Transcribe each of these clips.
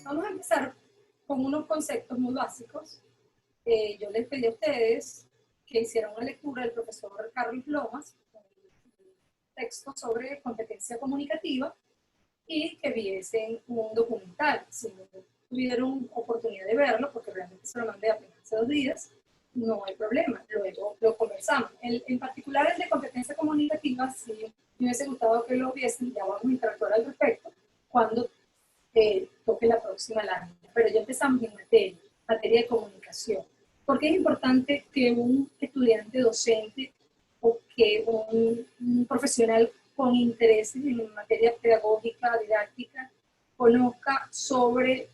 Vamos a empezar con unos conceptos muy básicos. Yo les pedí a ustedes que hicieran una lectura del profesor Carlos Lomas, un texto sobre competencia comunicativa, y que viesen un documental. Si no tuvieron oportunidad de verlo, porque realmente se lo mandé apenas hace 2 días, no hay problema, luego lo conversamos. En particular el de competencia comunicativa, sí me hubiese gustado que lo viesen, ya vamos a interactuar al respecto, cuando toque la próxima lámina. Pero ya empezamos en materia de comunicación. ¿Por qué es importante que un estudiante docente o que un profesional con intereses en materia pedagógica, didáctica, conozca sobre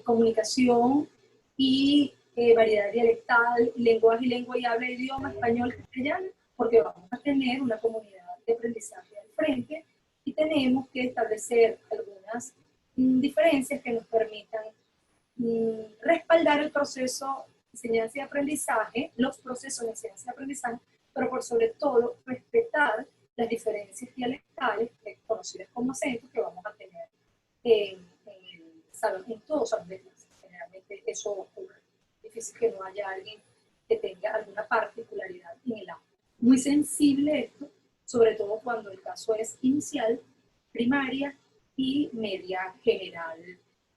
comunicación y variedad dialectal, lenguaje, lengua y habla, idioma, español, castellano? Porque vamos a tener una comunidad de aprendizaje al frente y tenemos que establecer algunas diferencias que nos permitan respaldar el proceso de enseñanza y aprendizaje, los procesos de enseñanza y aprendizaje, pero por sobre todo respetar las diferencias dialectales, conocidas como acentos, que vamos a tener en el salón, en todos los salones. Generalmente eso ocurre. Es difícil que no haya alguien que tenga alguna particularidad en el aula. Muy sensible esto, sobre todo cuando el caso es inicial, primaria y media general,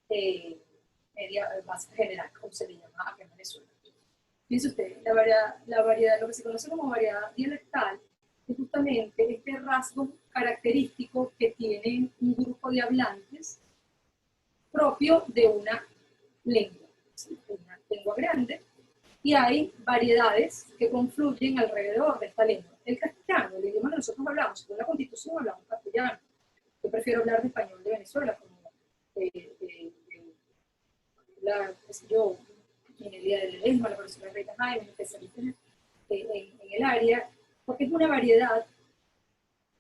media básica general, como se le llama acá en Venezuela. Fíjense ustedes, la variedad, lo que se conoce como variedad dialectal, es justamente este rasgo característico que tienen un grupo de hablantes propio de una lengua, ¿sí? Una lengua grande, y hay variedades que confluyen alrededor de esta lengua. El castellano, el idioma que nosotros hablamos, según la Constitución hablamos castellano. Yo prefiero hablar de español de Venezuela, como qué sé yo, en el Día del Lesma, la profesora Rita Jaime, especialista en el área, porque es una variedad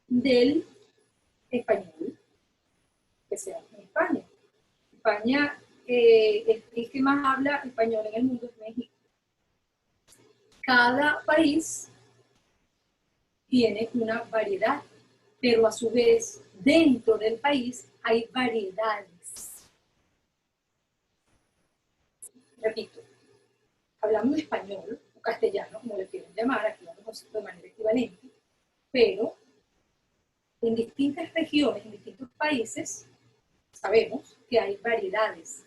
del español que se habla en España. España, el que más habla español en el mundo es México. Cada país tiene una variedad, pero a su vez, dentro del país hay variedades. Repito, hablamos de español o castellano, como le quieran llamar, aquí vamos a hacerlo de manera equivalente, pero en distintas regiones, en distintos países, sabemos que hay variedades.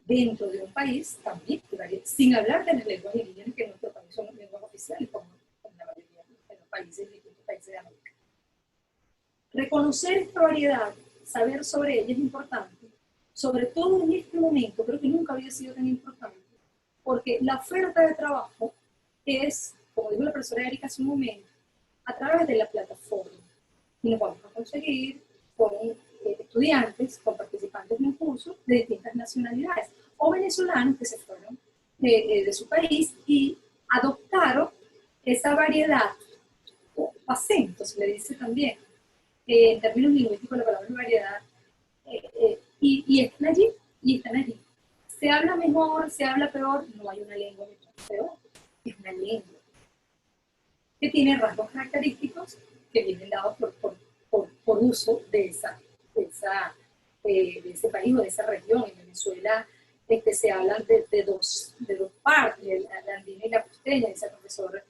Dentro de un país también, sin hablar de las lenguas indígenas que en nuestro país son lenguas oficiales, como en la mayoría de los países, distintos países de América. Reconocer esta variedad, saber sobre ella es importante, sobre todo en este momento, creo que nunca había sido tan importante, porque la oferta de trabajo es, como dijo la profesora Erika hace un momento, a través de la plataforma. Y nos vamos a conseguir con estudiantes, con participantes en un curso de distintas nacionalidades, o venezolanos que se fueron de su país y adoptaron esa variedad, o acento, se le dice también, en términos lingüísticos la palabra variedad, y están allí, y están allí. Se habla mejor, se habla peor, no hay una lengua peor, es una lengua que tiene rasgos característicos que vienen dados por uso de ese país o de esa región. En Venezuela se hablan de dos partes, la andina y la costeña, dice el profesor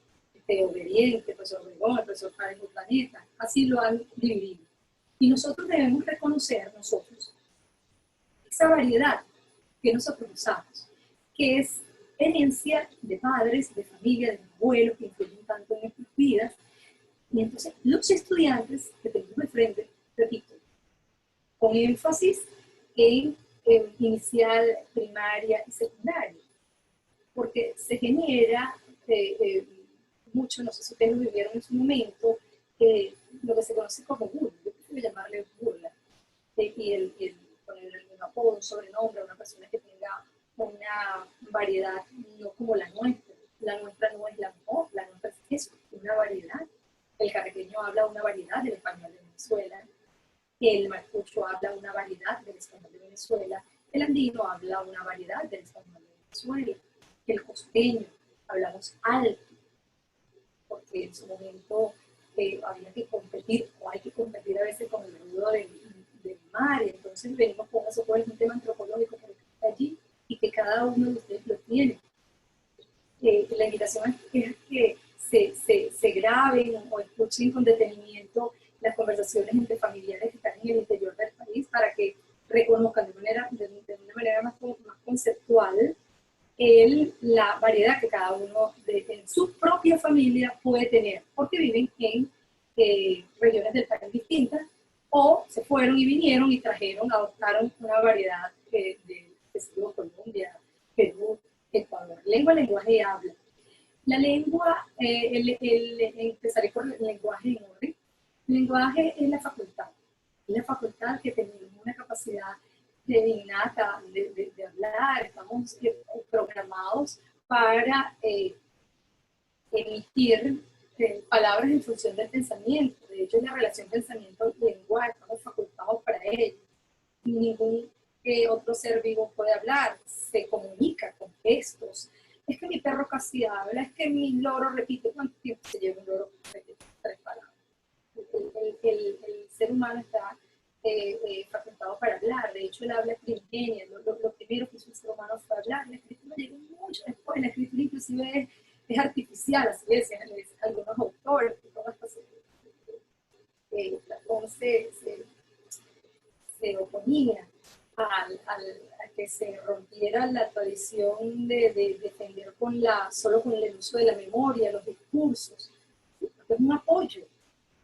Obediente, el profesor Obregón, el profesor Páez Planeta, así lo han dividido. Y nosotros debemos reconocer, esa variedad que nosotros usamos, que es herencia de padres, de familia, de abuelos que influyen tanto en nuestras vidas. Y entonces los estudiantes que tenemos de frente, repito, con énfasis en inicial, primaria y secundaria, porque se genera mucho, no sé si ustedes lo vivieron en su momento, lo que se conoce como burla, yo prefiero llamarle burla, y ponerle un apodo, un sobrenombre a una persona que tenga una variedad no como la nuestra. La nuestra no es la mejor, la nuestra es una variedad. El caraqueño habla una variedad del español de Venezuela, el maracucho habla una variedad del español de Venezuela, el andino habla una variedad del español de Venezuela, el costeño hablamos alto, porque en su momento había que competir, o hay que competir a veces con el ruido del mar, y entonces venimos con eso, pues es un tema antropológico que está allí, y que cada uno de ustedes lo tiene. La invitación es que se graben o escuchen con detenimiento las conversaciones entre familiares que están en el interior del país para que reconozcan de una manera más conceptual la variedad que cada uno en su propia familia puede tener, porque viven en regiones del país distintas, o se fueron y vinieron y trajeron, adoptaron una variedad de Colombia, Perú, Ecuador. Lengua, lenguaje y habla. La lengua, empezaré por el lenguaje en orden. El lenguaje es la facultad que tenemos una capacidad innata de hablar, estamos programados para emitir palabras en función del pensamiento. De hecho, la relación pensamiento-lenguaje, estamos facultados para ello. Ningún otro ser vivo puede hablar, se comunica con gestos. Es que mi perro casi habla, es que mi loro repite. ¿Cuánto tiempo se lleva un loro? 3 palabras. El ser humano está facultado para hablar. De hecho, el habla primigenia. Lo primero que hizo el ser humano fue hablar. La escritura llegó mucho después. La escritura inclusive es artificial, así decían algunos autores. Platón se oponía a que se rompiera la tradición de defender solo con el uso de la memoria, los discursos. Es un apoyo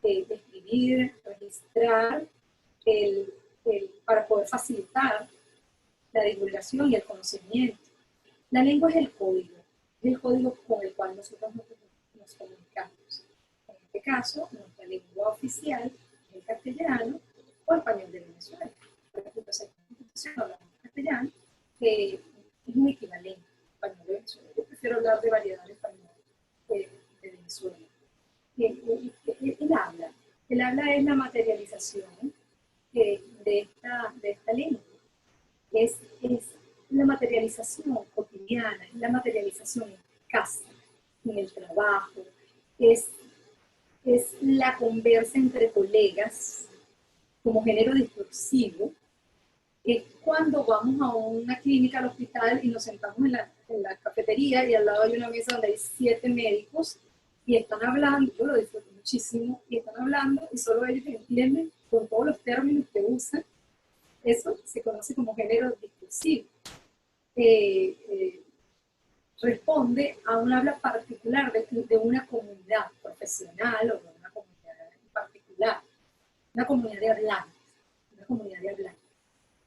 de escribir, registrar, para poder facilitar la divulgación y el conocimiento. La lengua es el código con el cual nosotros nos comunicamos. En este caso, nuestra lengua oficial es el castellano o español de Venezuela. Por ejemplo, en hablamos castellano, que es un equivalente español de Venezuela. Yo prefiero hablar de variedad de español de Venezuela. El habla es la materialización de esta lengua. Es la materialización cotidiana, es la materialización en casa, en el trabajo, es la conversa entre colegas como género discursivo. Es cuando vamos a una clínica, al hospital, y nos sentamos en la cafetería y al lado hay una mesa donde hay 7 médicos y están hablando, yo lo disfruto muchísimo, y están hablando y solo ellos entienden con todos los términos que usan. Eso se conoce como género discursivo. Responde a un habla particular de una comunidad profesional o de una comunidad en particular, una comunidad de hablantes.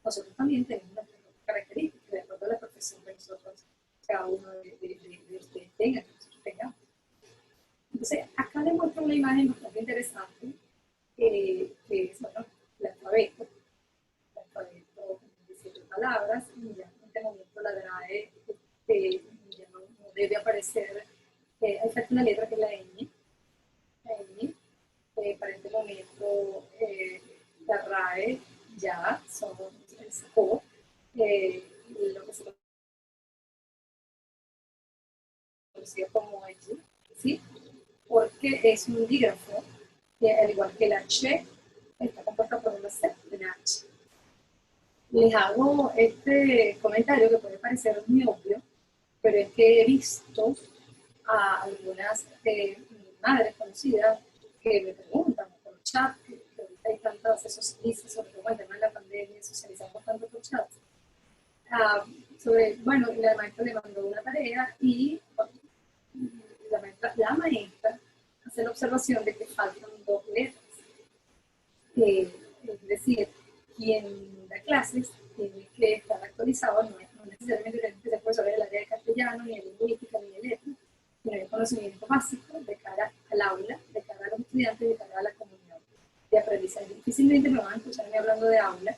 Nosotros también tenemos nuestras características, de acuerdo a la profesión que nosotros, cada uno de ustedes tenga, que nosotros tengamos. Entonces, acá les muestro una imagen bastante interesante, que es, bueno, el alfabeto, con 17 palabras, y ya en este momento la DRAE ya no debe aparecer, hay falta una letra que es la ñ, para este momento la RAE ya sacó lo que se conoce como X, ¿sí? Porque es un dígrafo que, al igual que la H, está compuesta por una C y una H. Les hago este comentario que puede parecer muy obvio, pero es que he visto a algunas madres conocidas que me preguntan por chat, que ahorita hay tantas, esos índices, sobre todo el tema de la pandemia, socializamos tanto por chat, bueno, la maestra le mandó una tarea y la maestra hace la observación de que faltan 2 letras. Es decir, quien da clases tiene que estar actualizado, no necesariamente tiene que ser profesor del área de castellano, ni de lingüística, ni de letras, sino de conocimiento básico de cara al aula, de cara a los estudiantes, de cara a la comunidad de aprendizaje. Difícilmente me van a escucharme hablando de aula,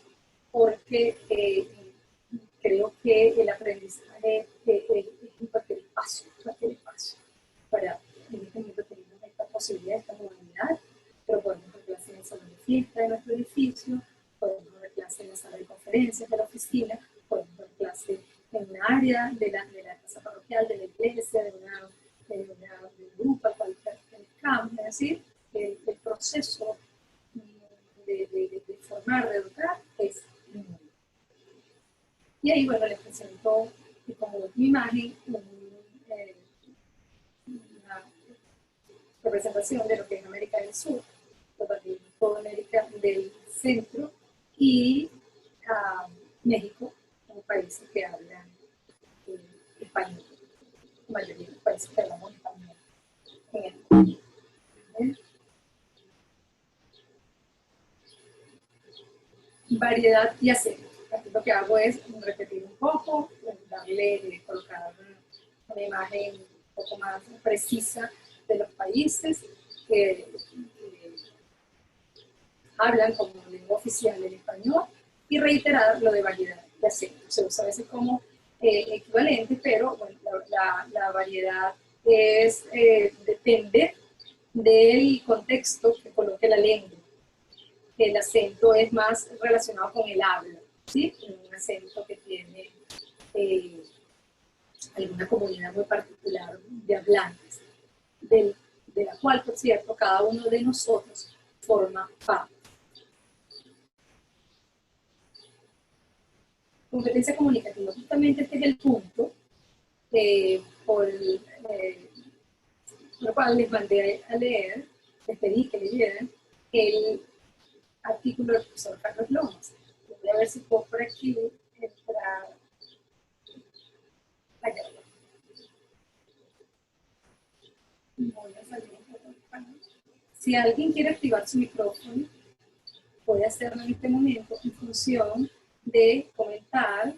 porque creo que el aprendizaje es cualquier espacio para, en este momento tenemos esta posibilidad, esta modalidad, pero podemos dar clase en el salón de fiesta de nuestro edificio, podemos dar clase en la sala de conferencias de la oficina, podemos dar clase en un área de la casa parroquial, de la iglesia, de un grupo al cual pertenezcamos, es decir, proceso de formar, de educar, es inmune. Y ahí, bueno, les presento como mi imagen una representación de lo que es América del Sur, toda América del Centro y México, como países que hablan español. La mayoría de los países que hablamos español en el mundo. Variedad y acento. Aquí lo que hago es repetir un poco, darle, colocar una imagen un poco más precisa de los países que hablan como lengua oficial el español y reiterar lo de variedad de acento. Se usa a veces como equivalente, pero bueno, la variedad es, depende del contexto que coloque la lengua. El acento es más relacionado con el habla, ¿sí? Un acento que tiene alguna comunidad muy particular de hablantes, de la cual, por cierto, cada uno de nosotros forma parte. Competencia comunicativa. Justamente este es el punto por lo cual les mandé a leer, les pedí que leyeran el artículo del profesor Carlos Lomas. Voy a ver si puedo por aquí entrar. Allá. Voy a salir un poco. Si alguien quiere activar su micrófono, puede hacerlo en este momento en función de comentar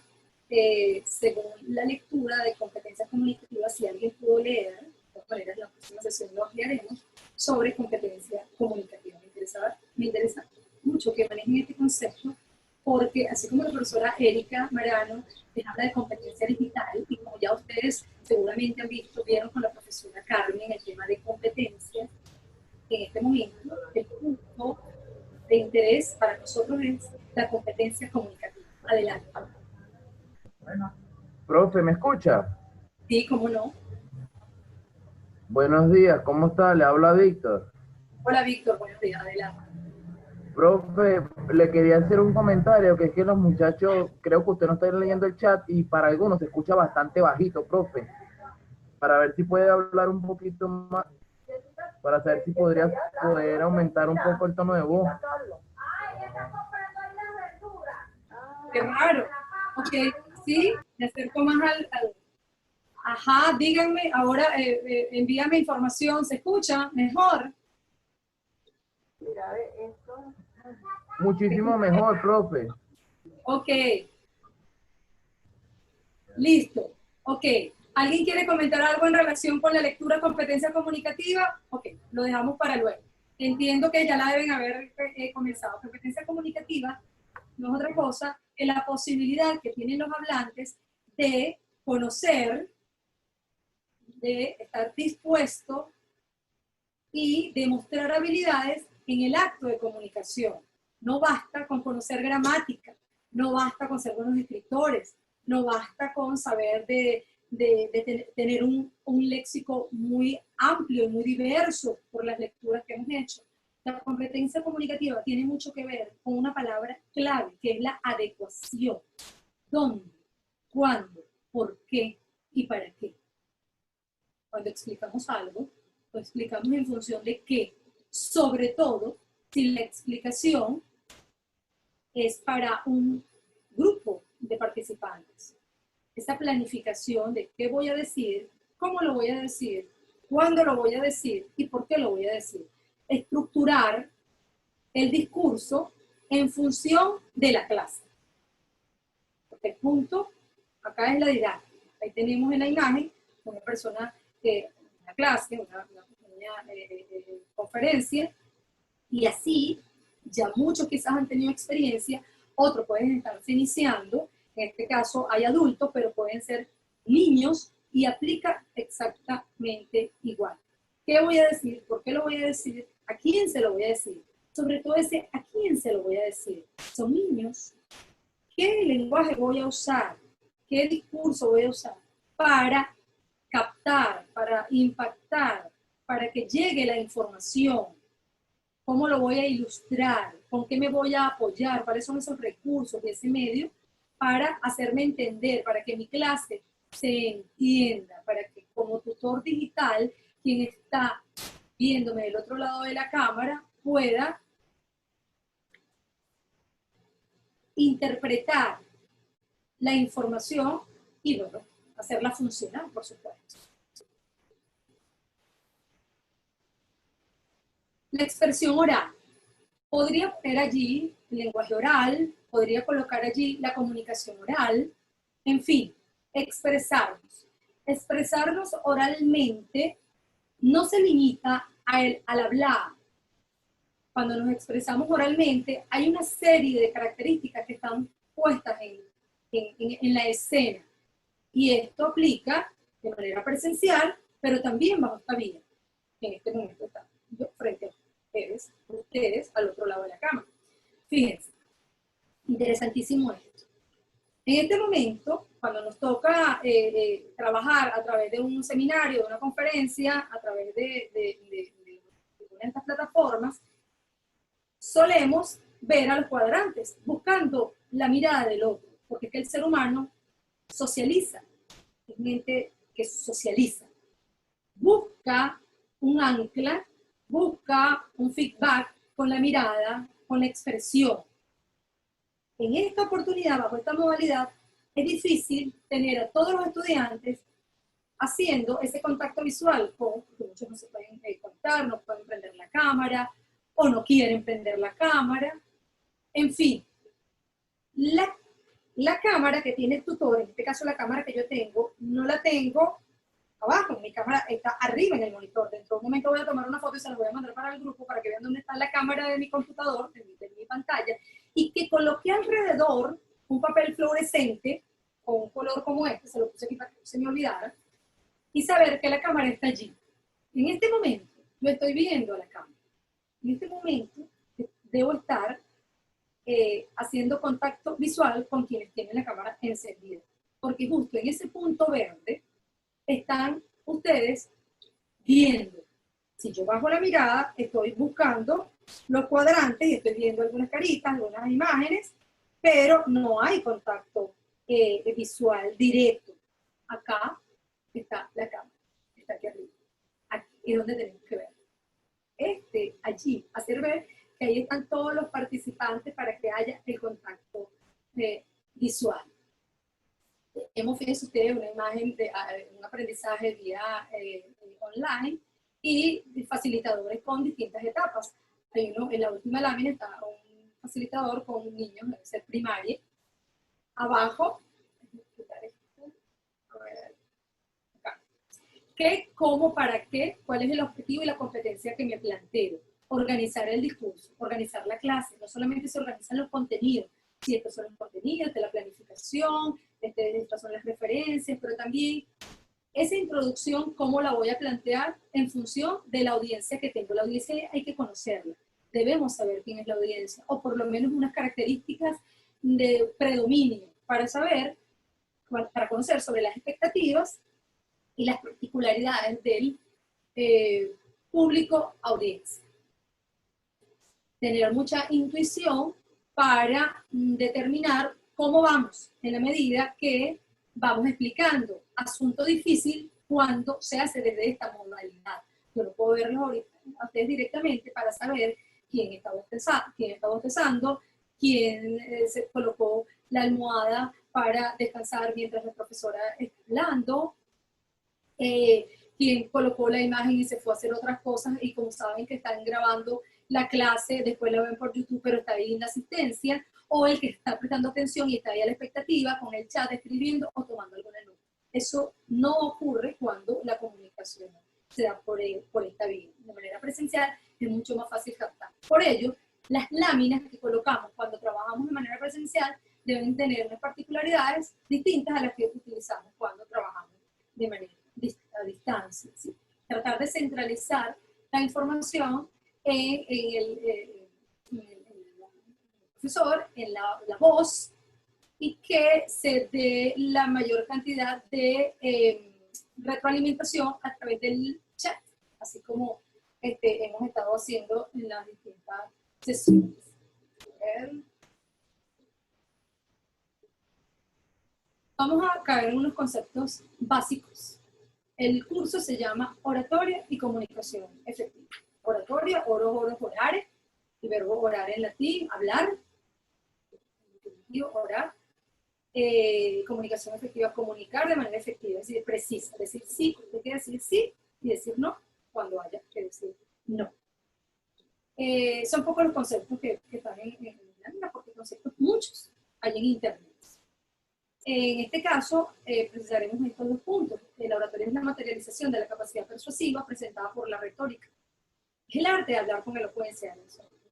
según la lectura de competencias comunicativas. Si alguien pudo leer, de todas maneras en la próxima sesión lo ampliaremos, sobre competencia comunicativa. Me interesa mucho que manejen este concepto, porque así como la profesora Erika Marano les habla de competencia digital, y como ya ustedes seguramente han visto, vieron con la profesora Carmen el tema de competencias, en este momento el punto de interés para nosotros es la competencia comunicativa. Adelante. Bueno, profe, ¿me escucha? Sí, cómo no. Buenos días, ¿cómo está? Le habla Víctor. Hola, Víctor, buenos días, adelante. Profe, le quería hacer un comentario, que es que los muchachos, creo que usted no está leyendo el chat y para algunos se escucha bastante bajito, profe. Para ver si puede hablar un poquito más, para saber si podría poder aumentar un poco el tono de voz. Qué raro. Ok, sí, me acerco más al... Ajá, díganme, ahora envíame información, ¿se escucha mejor? Muchísimo mejor, profe. Ok, listo. Ok, ¿alguien quiere comentar algo en relación con la lectura competencia comunicativa? Ok, lo dejamos para luego. Entiendo que ya la deben haber comenzado. Competencia comunicativa no es otra cosa que la posibilidad que tienen los hablantes de conocer, de estar dispuesto y demostrar habilidades en el acto de comunicación. No basta con conocer gramática, no basta con ser buenos escritores, no basta con saber tener un léxico muy amplio y muy diverso por las lecturas que hemos hecho. La competencia comunicativa tiene mucho que ver con una palabra clave, que es la adecuación. ¿Dónde? ¿Cuándo? ¿Por qué? ¿Y para qué? Cuando explicamos algo, lo explicamos en función de qué. Sobre todo, si la explicación es para un grupo de participantes. Esa planificación de qué voy a decir, cómo lo voy a decir, cuándo lo voy a decir y por qué lo voy a decir. Estructurar el discurso en función de la clase. Porque el punto acá es la didáctica. Ahí tenemos en la imagen una persona que una clase, una conferencia, y así ya muchos quizás han tenido experiencia, otros pueden estarse iniciando, en este caso hay adultos, pero pueden ser niños, y aplica exactamente igual. ¿Qué voy a decir? ¿Por qué lo voy a decir? ¿A quién se lo voy a decir? Sobre todo ese ¿a quién se lo voy a decir? Son niños. ¿Qué lenguaje voy a usar? ¿Qué discurso voy a usar para captar, para impactar, para que llegue la información ¿Cómo lo voy a ilustrar? ¿Con qué me voy a apoyar? ¿Cuáles son esos recursos de ese medio para hacerme entender, para que mi clase se entienda, para que como tutor digital, quien está viéndome del otro lado de la cámara pueda interpretar la información y luego hacerla funcionar, por supuesto. La expresión oral. Podría poner allí el lenguaje oral, podría colocar allí la comunicación oral, en fin, expresarnos. Expresarnos oralmente no se limita al hablar. Cuando nos expresamos oralmente, hay una serie de características que están puestas en la escena. Y esto aplica de manera presencial, pero también bajo esta vía. En este momento está yo frente a ustedes al otro lado de la cámara. Fíjense, interesantísimo esto. En este momento, cuando nos toca trabajar a través de un seminario, de una conferencia, a través de una de estas plataformas, solemos ver a los cuadrantes, buscando la mirada del otro, porque es que el ser humano socializa, es mente que socializa, busca un ancla, busca un feedback con la mirada, con la expresión. En esta oportunidad, bajo esta modalidad, es difícil tener a todos los estudiantes haciendo ese contacto visual, porque muchos no se pueden conectar, no pueden prender la cámara, o no quieren prender la cámara. En fin, la cámara que tiene el tutor, en este caso la cámara que yo tengo, no la tengo abajo, mi cámara está arriba en el monitor. Dentro de un momento voy a tomar una foto y se la voy a mandar para el grupo para que vean dónde está la cámara de mi computador, de mi pantalla, y que coloqué alrededor un papel fluorescente con un color como este, se lo puse aquí para que no se me olvidara, y saber que la cámara está allí. En este momento, yo estoy viendo a la cámara. En este momento, debo estar haciendo contacto visual con quienes tienen la cámara encendida. Porque justo en ese punto verde están ustedes viendo. Si yo bajo la mirada, estoy buscando los cuadrantes y estoy viendo algunas caritas, algunas imágenes, pero no hay contacto visual directo. Acá está la cámara, está aquí arriba. Aquí es donde tenemos que ver. Allí, hacer ver que ahí están todos los participantes para que haya el contacto visual. Hemos visto ustedes una imagen de un aprendizaje vía online y facilitadores con distintas etapas. Hay uno, en la última lámina está un facilitador con niños de ser primaria. Abajo, ¿qué, cómo, para qué? ¿Cuál es el objetivo y la competencia que me planteo? Organizar el discurso, organizar la clase. No solamente se organizan los contenidos, si estos son los contenidos, de la planificación, estas son las referencias, pero también esa introducción, ¿cómo la voy a plantear? En función de la audiencia que tengo. La audiencia hay que conocerla. Debemos saber quién es la audiencia, o por lo menos unas características de predominio para saber, para conocer sobre las expectativas y las particularidades del público audiencia. Tener mucha intuición para determinar cómo vamos, en la medida que vamos explicando. Asunto difícil cuando se hace desde esta modalidad. Yo no puedo verlos ahorita a ustedes directamente para saber quién está bostezando, quién se colocó la almohada para descansar mientras la profesora está hablando, quien colocó la imagen y se fue a hacer otras cosas, y como saben que están grabando la clase, después la ven por YouTube, pero está ahí en la asistencia, o el que está prestando atención y está ahí a la expectativa con el chat escribiendo o tomando alguna nota. Eso no ocurre cuando la comunicación se da por esta vía. De manera presencial es mucho más fácil captar. Por ello, las láminas que colocamos cuando trabajamos de manera presencial deben tener unas particularidades distintas a las que utilizamos cuando trabajamos de manera a distancia, ¿sí? Tratar de centralizar la información en el profesor, en la voz, y que se dé la mayor cantidad de retroalimentación a través del chat, así como hemos estado haciendo en las distintas sesiones. Vamos a caer en unos conceptos básicos. El curso se llama Oratoria y Comunicación Efectiva. Oratoria, oros, orare, el verbo orar en latín, hablar, orar. Comunicación efectiva, comunicar de manera efectiva, es decir, precisa, decir sí, usted quiere decir sí y decir no cuando haya que decir no. Son pocos los conceptos que están en la vida, porque conceptos muchos hay en internet. En este caso, precisaremos estos dos puntos. La oratoria es la materialización de la capacidad persuasiva presentada por la retórica. Es el arte de hablar con elocuencia,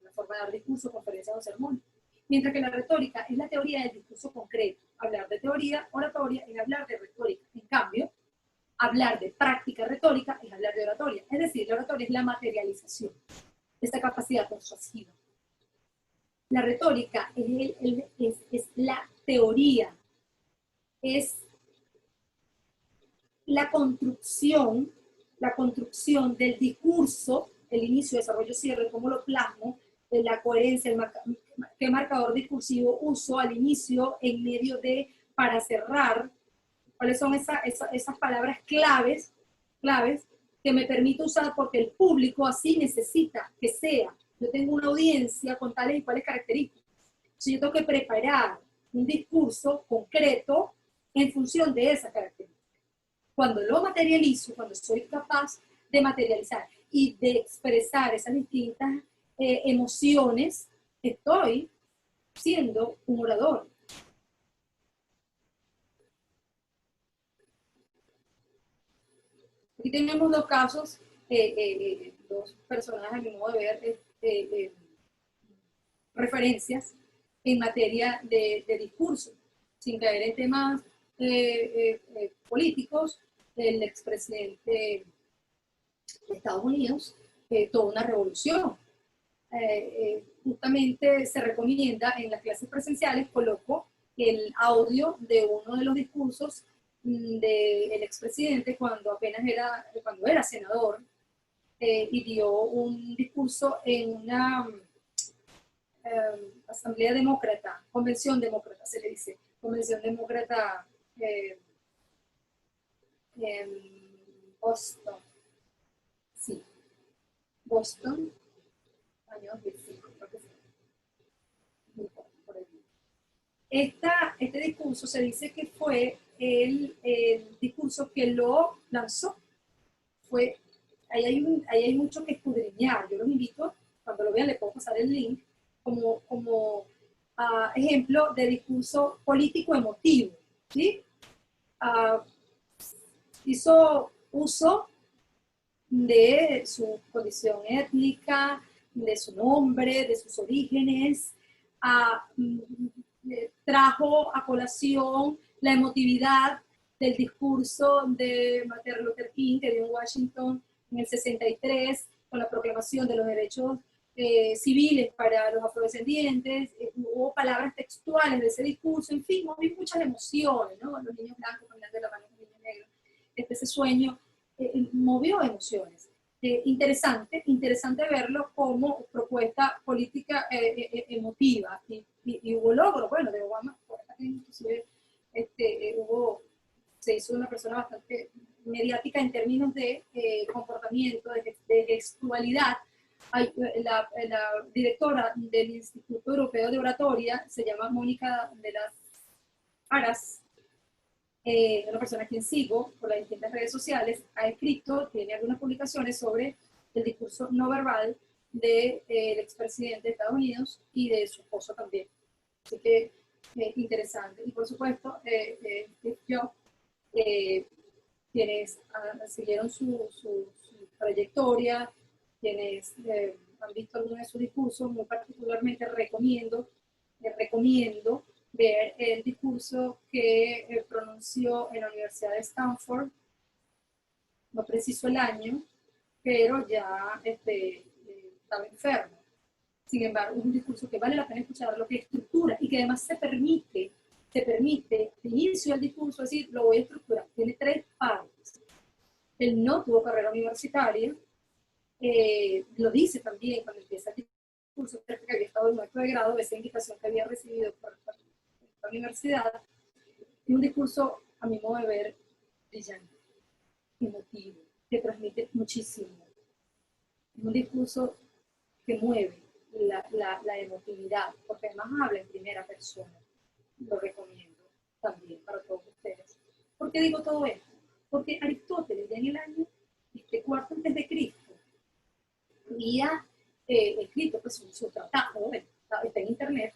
la forma de dar discursos, conferencias o sermones. Mientras que la retórica es la teoría del discurso concreto. Hablar de teoría oratoria es hablar de retórica. En cambio, hablar de práctica retórica es hablar de oratoria. Es decir, la oratoria es la materialización de esta capacidad persuasiva. La retórica es la teoría, es la construcción del discurso, el inicio, desarrollo, cierre, cómo lo plasmo, la coherencia, qué marcador discursivo uso al inicio, en medio de, para cerrar, cuáles son esas palabras claves que me permito usar porque el público así necesita que sea. Yo tengo una audiencia con tales y cuales características. Entonces yo tengo que preparar un discurso concreto en función de esas características. Cuando lo materializo, cuando soy capaz de materializar y de expresar esas distintas emociones, estoy siendo un orador. Aquí tenemos dos casos, dos personajes, a mi modo de ver, referencias en materia de discurso, sin caer en temas políticos. El expresidente de Estados Unidos, toda una revolución. Justamente se recomienda en las clases presenciales, coloco el audio de uno de los discursos del expresidente cuando era senador, y dio un discurso en una asamblea demócrata, convención demócrata se le dice, convención demócrata en Boston, sí, Boston, año 2005, creo que fue. Este discurso se dice que fue el discurso que lo lanzó. Ahí hay mucho que escudriñar. Yo los invito, cuando lo vean, le puedo pasar el link, como ejemplo de discurso político emotivo, ¿sí? Hizo uso de su condición étnica, de su nombre, de sus orígenes, trajo a colación la emotividad del discurso de Martin Luther King, que dio en Washington en el 63, con la proclamación de los derechos civiles para los afrodescendientes. Hubo palabras textuales de ese discurso, en fin, hubo muchas emociones, ¿no? Los niños blancos caminando de la mano con los niños negros. Ese sueño movió emociones. Interesante verlo como propuesta política emotiva, y hubo logro, bueno, de Obama, inclusive se hizo una persona bastante mediática en términos de comportamiento, de gestualidad. La directora del Instituto Europeo de Oratoria se llama Mónica de las Aras, una persona a quien sigo por las distintas redes sociales, ha escrito, tiene algunas publicaciones sobre el discurso no verbal del expresidente de Estados Unidos y de su esposo también. Así que interesante. Y por supuesto, yo, quienes siguieron su trayectoria, quienes han visto algunos de sus discursos, muy particularmente recomiendo ver el discurso que pronunció en la Universidad de Stanford, no preciso el año, pero ya estaba enfermo. Sin embargo, es un discurso que vale la pena escuchar, lo que estructura y que además se permite de inicio del discurso, es decir, lo voy a estructurar. Tiene 3 partes. Él no tuvo carrera universitaria, lo dice también cuando empieza el discurso, que estado en nuestro de grado, esa invitación que había recibido por la universidad, y un discurso, a mi modo de ver, brillante, emotivo, que transmite muchísimo. Es un discurso que mueve la emotividad, porque además habla en primera persona. Lo recomiendo también para todos ustedes. ¿Por qué digo todo esto? Porque Aristóteles, ya en el año cuarto antes de Cristo, había escrito pues, su tratado, está en internet,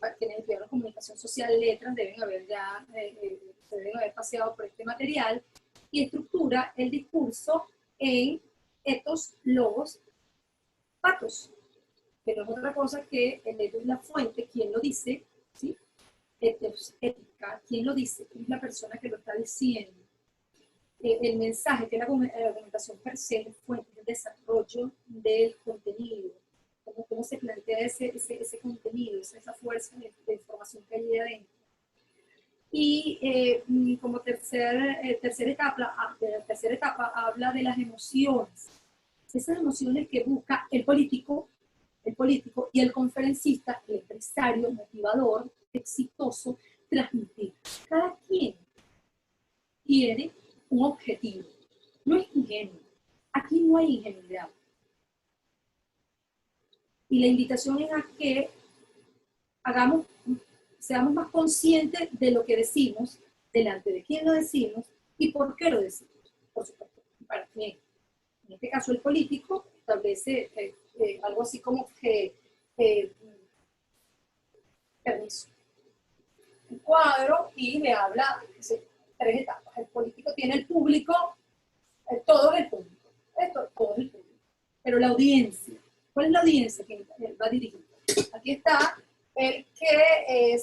para quienes estudiaron comunicación social, letras, deben haber ya, se deben haber paseado por este material, y estructura el discurso en etos, logos, patos, que no es otra cosa que el etos es la fuente, quien lo dice, ¿sí? Etos, ética, quien lo dice, es la persona que lo está diciendo. El mensaje, que es la argumentación per se, es fuente del desarrollo del contenido, cómo se plantea ese contenido, esa fuerza de información que hay ahí adentro. Y como tercera etapa habla de las emociones. Esas emociones que busca el político y el conferencista, el empresario, motivador, exitoso, transmitir. Cada quien tiene un objetivo. No es ingenuo. Aquí no hay ingenuidad. Y la invitación es a que seamos más conscientes de lo que decimos, delante de quién lo decimos y por qué lo decimos. Por supuesto, para quién. En este caso, el político establece algo así como que, permiso, un cuadro y le habla de 3 etapas. El político tiene el público, todo es el público, todo es el público. Pero la audiencia, ¿cuál es la audiencia que va dirigiendo? Aquí está el que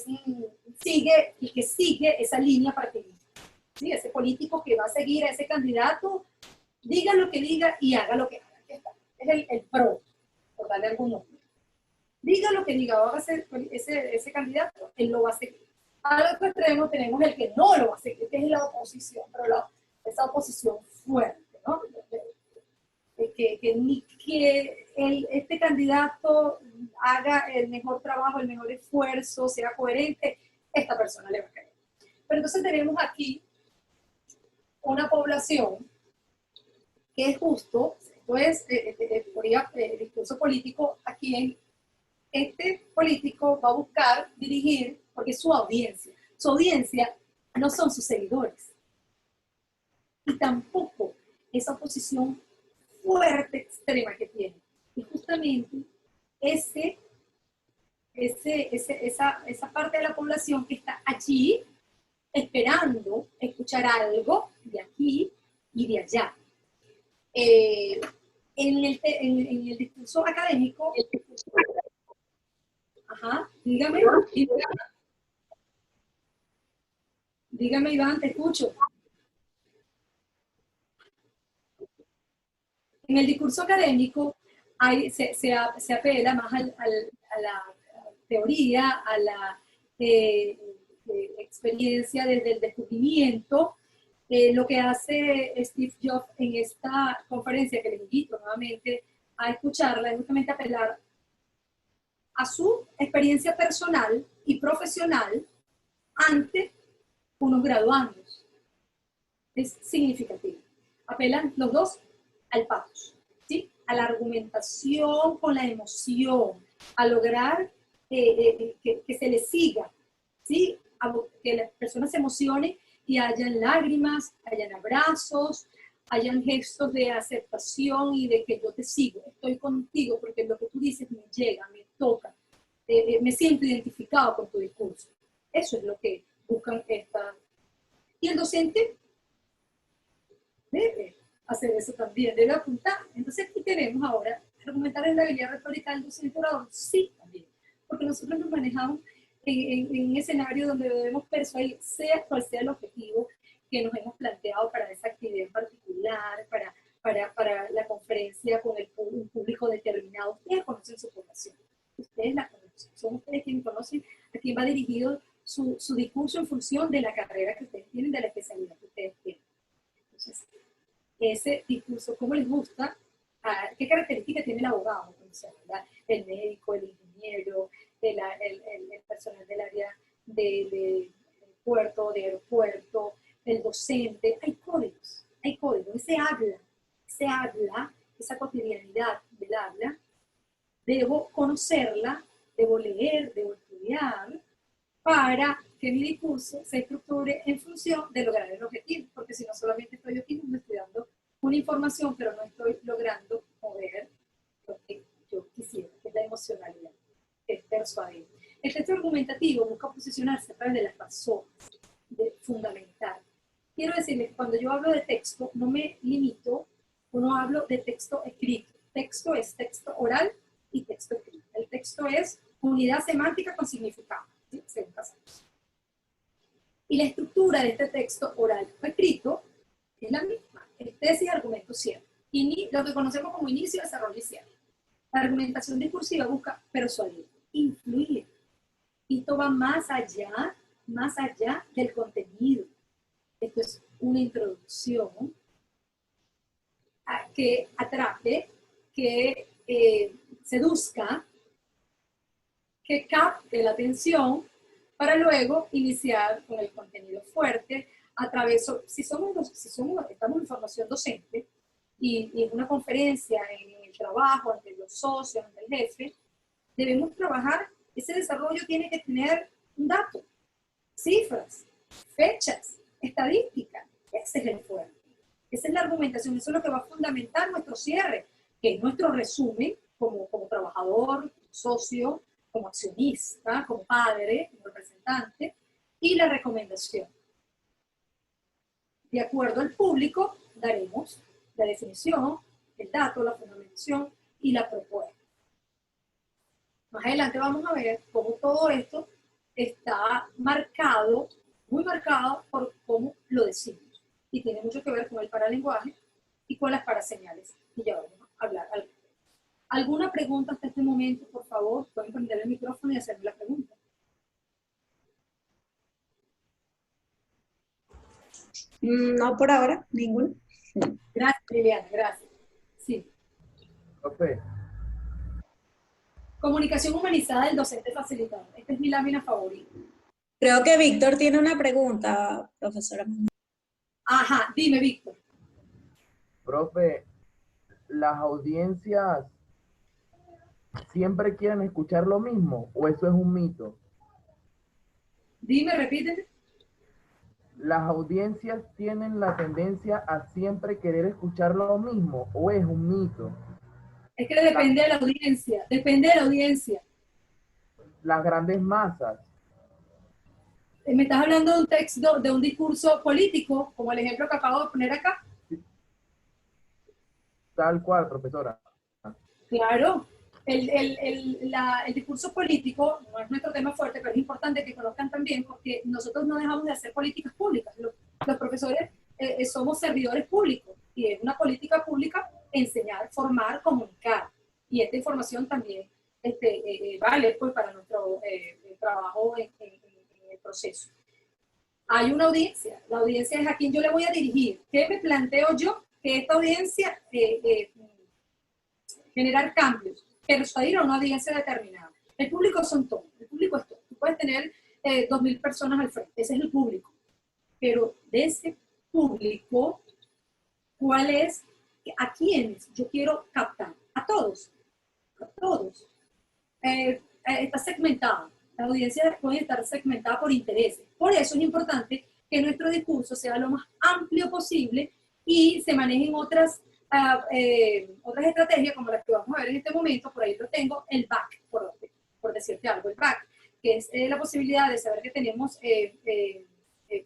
sigue esa línea partidista. ¿Sí? Ese político que va a seguir a ese candidato, diga lo que diga y haga lo que haga. Aquí está. Es el pro, por darle algún nombre. Diga lo que diga, va a hacer ese candidato, él lo va a seguir. Al otro extremo tenemos el que no lo va a seguir, que es la oposición, pero esa oposición fuerte, ¿no? Que este candidato haga el mejor trabajo, el mejor esfuerzo, sea coherente, esta persona le va a caer. Pero entonces tenemos aquí una población que es justo, esto es el discurso político, aquí en este político va a buscar dirigir, porque es su audiencia no son sus seguidores, y tampoco esa oposición fuerte, extrema que tiene. Y justamente esa parte de la población que está allí esperando escuchar algo de aquí y de allá. En el discurso académico, dígame Iván, te escucho. En el discurso académico se apela más a la teoría, a la experiencia desde el descubrimiento. Lo que hace Steve Jobs en esta conferencia, que les invito nuevamente a escucharla, es justamente apelar a su experiencia personal y profesional ante unos graduandos. Es significativo. Apelan los dos al pathos, ¿sí? A la argumentación con la emoción, a lograr que se le siga, ¿sí? Que las personas se emocionen y hayan lágrimas, hayan abrazos, hayan gestos de aceptación y de que yo te sigo, estoy contigo porque lo que tú dices me llega, me toca, me siento identificado con tu discurso. Eso es lo que buscan esta. Y el docente debe hacer eso también, debe apuntar. Entonces aquí tenemos ahora, argumentar en la habilidad retórica del docente orador, sí también, porque nosotros nos manejamos en un escenario donde debemos persuadir, sea cual sea el objetivo que nos hemos planteado para esa actividad en particular, para la conferencia con un público determinado. Ustedes conocen su población, ustedes la conocen, son ustedes quienes conocen a quién va dirigido su discurso en función de la carrera que ustedes tienen, de la especialidad que ustedes tienen. Entonces, ese discurso, ¿cómo les gusta? ¿Qué características tiene el abogado? sea, el médico, el ingeniero, el personal del área de puerto, de aeropuerto, el docente. Hay códigos, se habla, esa cotidianidad del habla, debo conocerla, debo leer, debo estudiar, para que mi discurso se estructure en función de lograr el objetivo, porque si no solamente estoy aquí estudiando una información, pero no estoy logrando mover lo que yo quisiera, que es la emocionalidad, que es persuadir. El texto argumentativo busca posicionarse a través de las razones, fundamental. Quiero decirles que cuando yo hablo de texto, no me limito, o no hablo de texto escrito. Texto es texto oral y texto escrito. El texto es unidad semántica con significado. ¿Sí? Y la estructura de este texto oral o escrito es la misma. Es tesis, argumento, cierre. Lo que conocemos como inicio, desarrollo y cierre. La argumentación discursiva busca persuadir, influir. Y esto va más allá del contenido. Esto es una introducción que atrape, que seduzca, que capte la atención para luego iniciar con el contenido fuerte a través, estamos en formación docente y en una conferencia, en el trabajo, ante los socios, ante el jefe, debemos trabajar, ese desarrollo tiene que tener un dato, cifras, fechas, estadísticas, ese es el fuerte. Esa es la argumentación, eso es lo que va a fundamentar nuestro cierre, que es nuestro resumen como trabajador, socio, como accionista, como padre, como representante, y la recomendación. De acuerdo al público, daremos la definición, el dato, la fundamentación y la propuesta. Más adelante vamos a ver cómo todo esto está marcado, muy marcado por cómo lo decimos. Y tiene mucho que ver con el paralenguaje y con las paraseñales. Y ya vamos a hablar. ¿Alguna pregunta hasta este momento, por favor? Pueden prender el micrófono y hacerme la pregunta. No por ahora, ninguna. Gracias, Liliana, gracias. Sí. Profe. Comunicación humanizada del docente facilitador. Esta es mi lámina favorita. Creo que Víctor tiene una pregunta, profesora. Ajá, dime, Víctor. Profe, las audiencias siempre quieren escuchar lo mismo, ¿o eso es un mito? Dime, repíteme. ¿Las audiencias tienen la tendencia a siempre querer escuchar lo mismo, o es un mito? Es que depende de la audiencia, depende de la audiencia. Las grandes masas. ¿Me estás hablando de un texto, de un discurso político, como el ejemplo que acabo de poner acá? Tal cual, profesora. Claro. El discurso político no es nuestro tema fuerte, pero es importante que conozcan también, porque nosotros no dejamos de hacer políticas públicas. Los profesores somos servidores públicos, y es una política pública enseñar, formar, comunicar. Y esta información también vale pues, para nuestro trabajo en el proceso. Hay una audiencia, la audiencia es a quien yo le voy a dirigir. ¿Qué me planteo yo? Que esta audiencia generar cambios, persuadir a una audiencia determinada. El público son todos, el público es todo. Tú puedes tener 2.000 personas al frente, ese es el público. Pero de ese público, ¿cuál es? ¿A quiénes yo quiero captar? A todos. A todos. Está segmentada. La audiencia puede estar segmentada por intereses. Por eso es importante que nuestro discurso sea lo más amplio posible y se manejen otras estrategias como las que vamos a ver en este momento. Por ahí lo tengo, el back, por decirte algo, el back, que es la posibilidad de saber que tenemos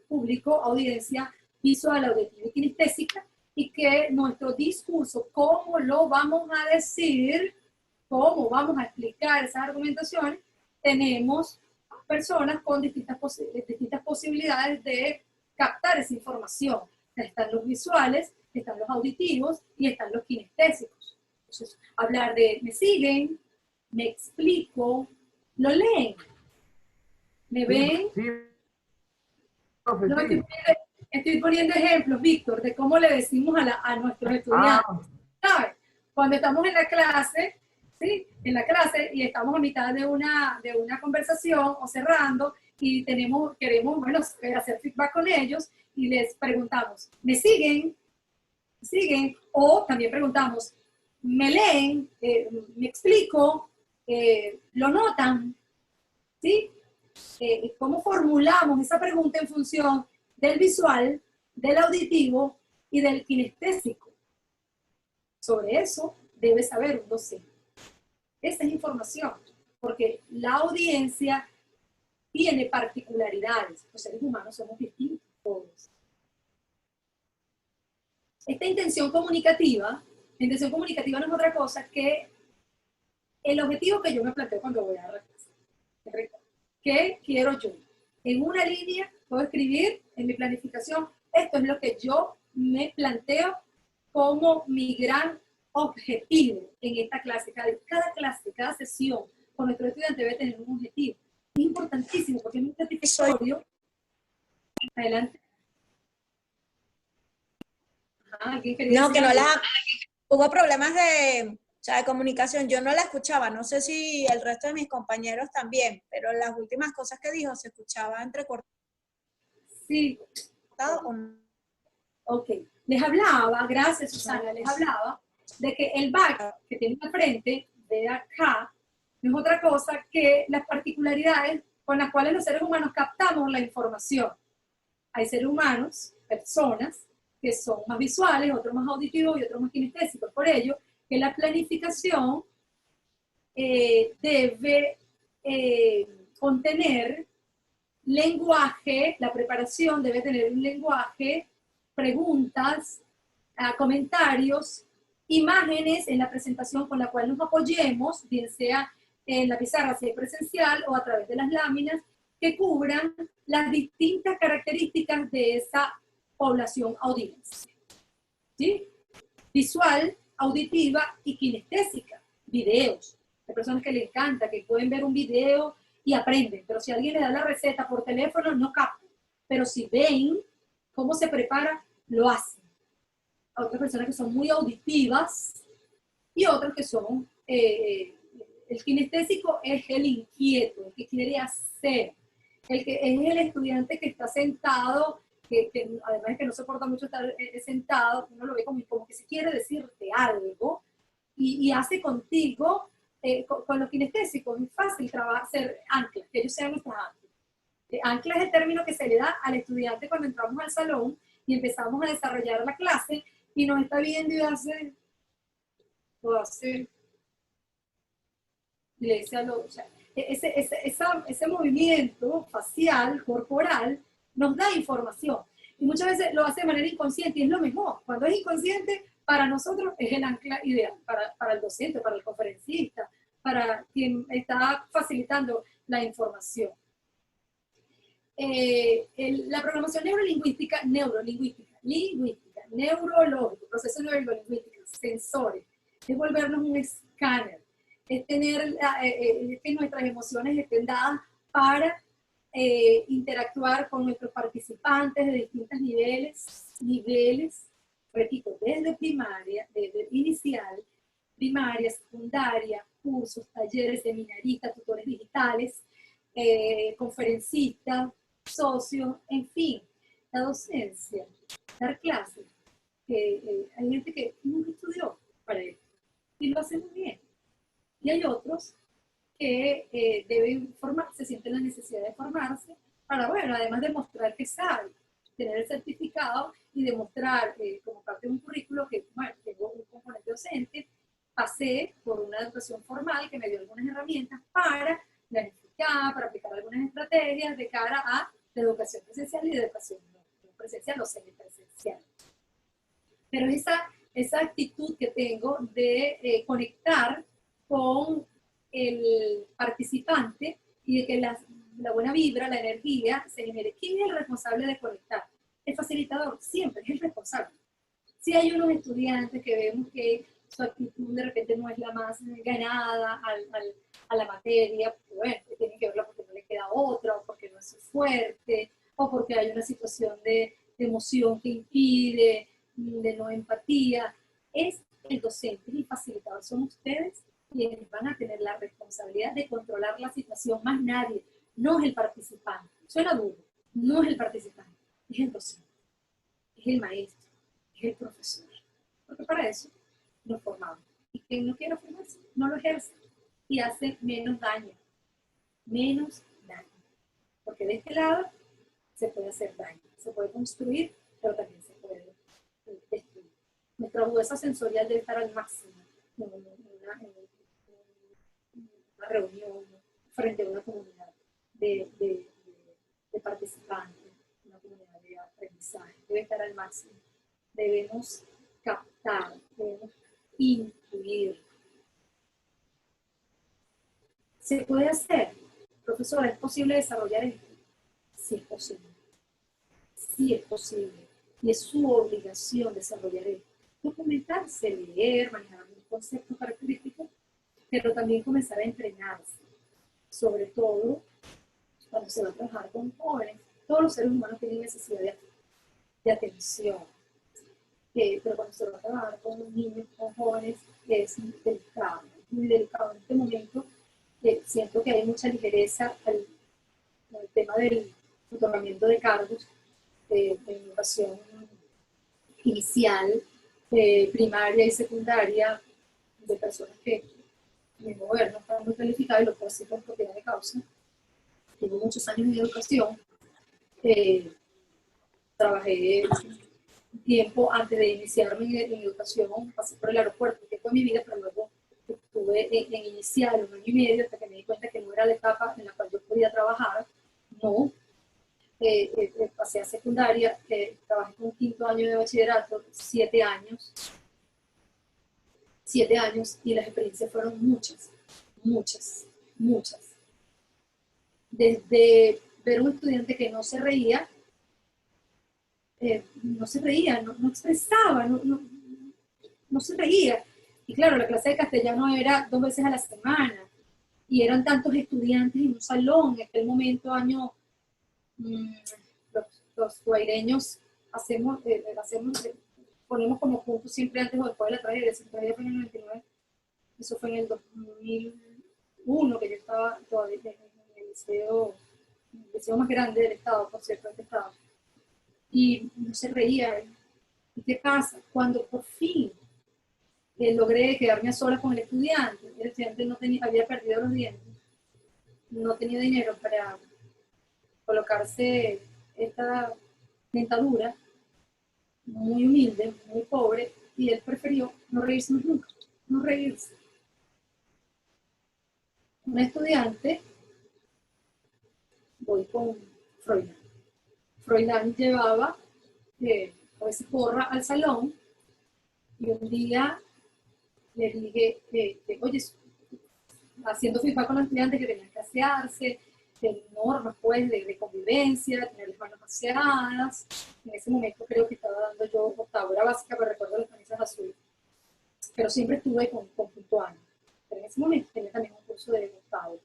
público, audiencia visual, auditiva y kinestésica, y que nuestro discurso, cómo lo vamos a decir, cómo vamos a explicar esas argumentaciones, tenemos personas con distintas posibilidades de captar esa información. Están los visuales, están los auditivos y están los kinestésicos. Entonces, hablar de me siguen, me explico, lo leen, me ven. Sí, profe, No, sí. estoy poniendo ejemplos, Víctor, de cómo le decimos a nuestros estudiantes. ¿Sabes? Cuando estamos en la clase, ¿sí? En la clase y estamos a mitad de una conversación o cerrando y queremos, bueno, hacer feedback con ellos y les preguntamos, ¿me siguen? ¿Siguen? O también preguntamos, ¿me leen? ¿Me explico? ¿Lo notan? ¿Sí? ¿Cómo formulamos esa pregunta en función del visual, del auditivo y del kinestésico? Sobre eso debe saber un docente. Esa es información, porque la audiencia tiene particularidades. Los seres humanos somos distintos todos. Esta intención comunicativa no es otra cosa que el objetivo que yo me planteo cuando voy a dar la clase. ¿Qué quiero yo? En una línea puedo escribir en mi planificación, esto es lo que yo me planteo como mi gran objetivo en esta clase. Cada clase, cada sesión con nuestro estudiante debe tener un objetivo. Es importantísimo porque es muy satisfactorio. Adelante. No, que no la... Hubo problemas de comunicación. Yo no la escuchaba. No sé si el resto de mis compañeros también, pero las últimas cosas que dijo se escuchaba entrecortado. Sí. ¿O no? Ok. Les hablaba, gracias Susana, les hablaba de que el back que tiene al frente, de acá, no es otra cosa que las particularidades con las cuales los seres humanos captamos la información. Hay seres humanos, personas, que son más visuales, otros más auditivos y otros más kinestésicos. Por ello, que la planificación debe contener lenguaje, la preparación debe tener un lenguaje, preguntas, comentarios, imágenes en la presentación con la cual nos apoyemos, bien sea en la pizarra si es presencial o a través de las láminas, que cubran las distintas características de esa población audible. ¿Sí? Visual, auditiva y kinestésica. Videos. Hay personas que les encanta, que pueden ver un video y aprenden, pero si alguien le da la receta por teléfono, no captan. Pero si ven cómo se prepara, lo hacen. A otras personas que son muy auditivas y otras que son... el kinestésico es el inquieto, el que quiere hacer. El que es el estudiante que está sentado, que además de que no soporta mucho estar sentado, uno lo ve como que se quiere decirte algo y hace contigo, con lo kinestésico, es fácil hacer anclas, que ellos sean nuestras anclas. Ancla es el término que se le da al estudiante cuando entramos al salón y empezamos a desarrollar la clase y nos está viendo y hace, y le dice a los, o sea, ese movimiento facial, corporal, nos da información. Y muchas veces lo hace de manera inconsciente y es lo mejor. Cuando es inconsciente, para nosotros es el ancla ideal, para el docente, para el conferencista, para quien está facilitando la información. La programación neurolingüística, neurológico, procesos neurolingüísticos, sensores, es volvernos un escáner, es tener que nuestras emociones estén dadas para interactuar con nuestros participantes de distintos niveles, repito, desde primaria, desde inicial, primaria, secundaria, cursos, talleres, seminaristas, tutores digitales, conferencistas, socios, en fin, la docencia, dar clases. Hay gente que nunca estudió para esto y lo hace muy bien. Y hay otros que deben formarse, sienten la necesidad de formarse para, bueno, además de mostrar que saben, tener el certificado y demostrar como parte de un currículo que, bueno, tengo un componente docente, pasé por una educación formal que me dio algunas herramientas para planificar, para aplicar algunas estrategias de cara a la educación presencial y de educación no presencial o semipresencial. Pero esa actitud que tengo de conectar con el participante y de que la buena vibra, la energía se genere. ¿Quién es el responsable de conectar? El facilitador, siempre es el responsable. Si hay unos estudiantes que vemos que su actitud de repente no es la más ganada a la materia, bueno, tienen que verla porque no le queda otra, o porque no es su fuerte, o porque hay una situación de emoción que impide, de no empatía. Es el docente y el facilitador, son ustedes quienes van a tener la responsabilidad de controlar la situación, más nadie, no es el participante. Suena duro, no es el participante, es el docente, es el maestro, es el profesor. Porque para eso nos formamos. Y quien no quiere formarse, no lo ejerce y hace menos daño. Menos daño. Porque de este lado se puede hacer daño, se puede construir, pero también se puede destruir. Nuestra agudeza sensorial debe estar al máximo en una reunión, frente a una comunidad de participantes, una comunidad de aprendizaje, debe estar al máximo. Debemos captar, debemos intuir. ¿Se puede hacer? Profesora, ¿es posible desarrollar esto? Sí es posible. Sí es posible. Y es su obligación desarrollar esto. Documentarse, leer, manejar un concepto característico, pero también comenzar a entrenarse. Sobre todo cuando se va a trabajar con jóvenes. Todos los seres humanos tienen necesidad de atención. Pero cuando se va a trabajar con niños, con jóvenes, es delicado. Muy delicado. En este momento siento que hay mucha ligereza al el tema del otorgamiento de cargos de educación inicial, primaria y secundaria, de personas que mi gobierno están muy calificadas, y lo puedo decir por propiedad de causa. Tengo muchos años en educación, trabajé tiempo antes de iniciarme en educación, pasé por el aeropuerto, que fue mi vida, pero luego estuve en inicial 1 año y medio hasta que me di cuenta que no era la etapa en la cual yo podía trabajar. No, pasé a secundaria, trabajé con 5º año de bachillerato, 7 años, y las experiencias fueron muchas, muchas, muchas. Desde ver un estudiante que no se reía, no expresaba, no se reía. Y claro, la clase de castellano era 2 veces a la semana, y eran tantos estudiantes en un salón. En aquel momento, los guaireños ponemos como puntos siempre antes o después de la tragedia. Esa tragedia fue en el 99, eso fue en el 2001, que yo estaba todavía en el liceo más grande del estado, por cierto, del estado. Y no se reía. ¿Y qué pasa? Cuando por fin logré quedarme a solas con el estudiante no había perdido los dientes, no tenía dinero para colocarse esta dentadura, muy humilde, muy pobre, y él prefirió no reírse más nunca, no reírse. Un estudiante, voy con Froilán. Froilán llevaba a veces porra al salón, y un día le dije, oye, haciendo feedback con los estudiantes que tenían que asearse, de normas pues de convivencia, tener las manos aseadas. En ese momento creo que estaba dando yo octavo, era básica, pero recuerdo las camisas azules. Pero siempre estuve con punto año. Pero en ese momento tenía también un curso de octavo.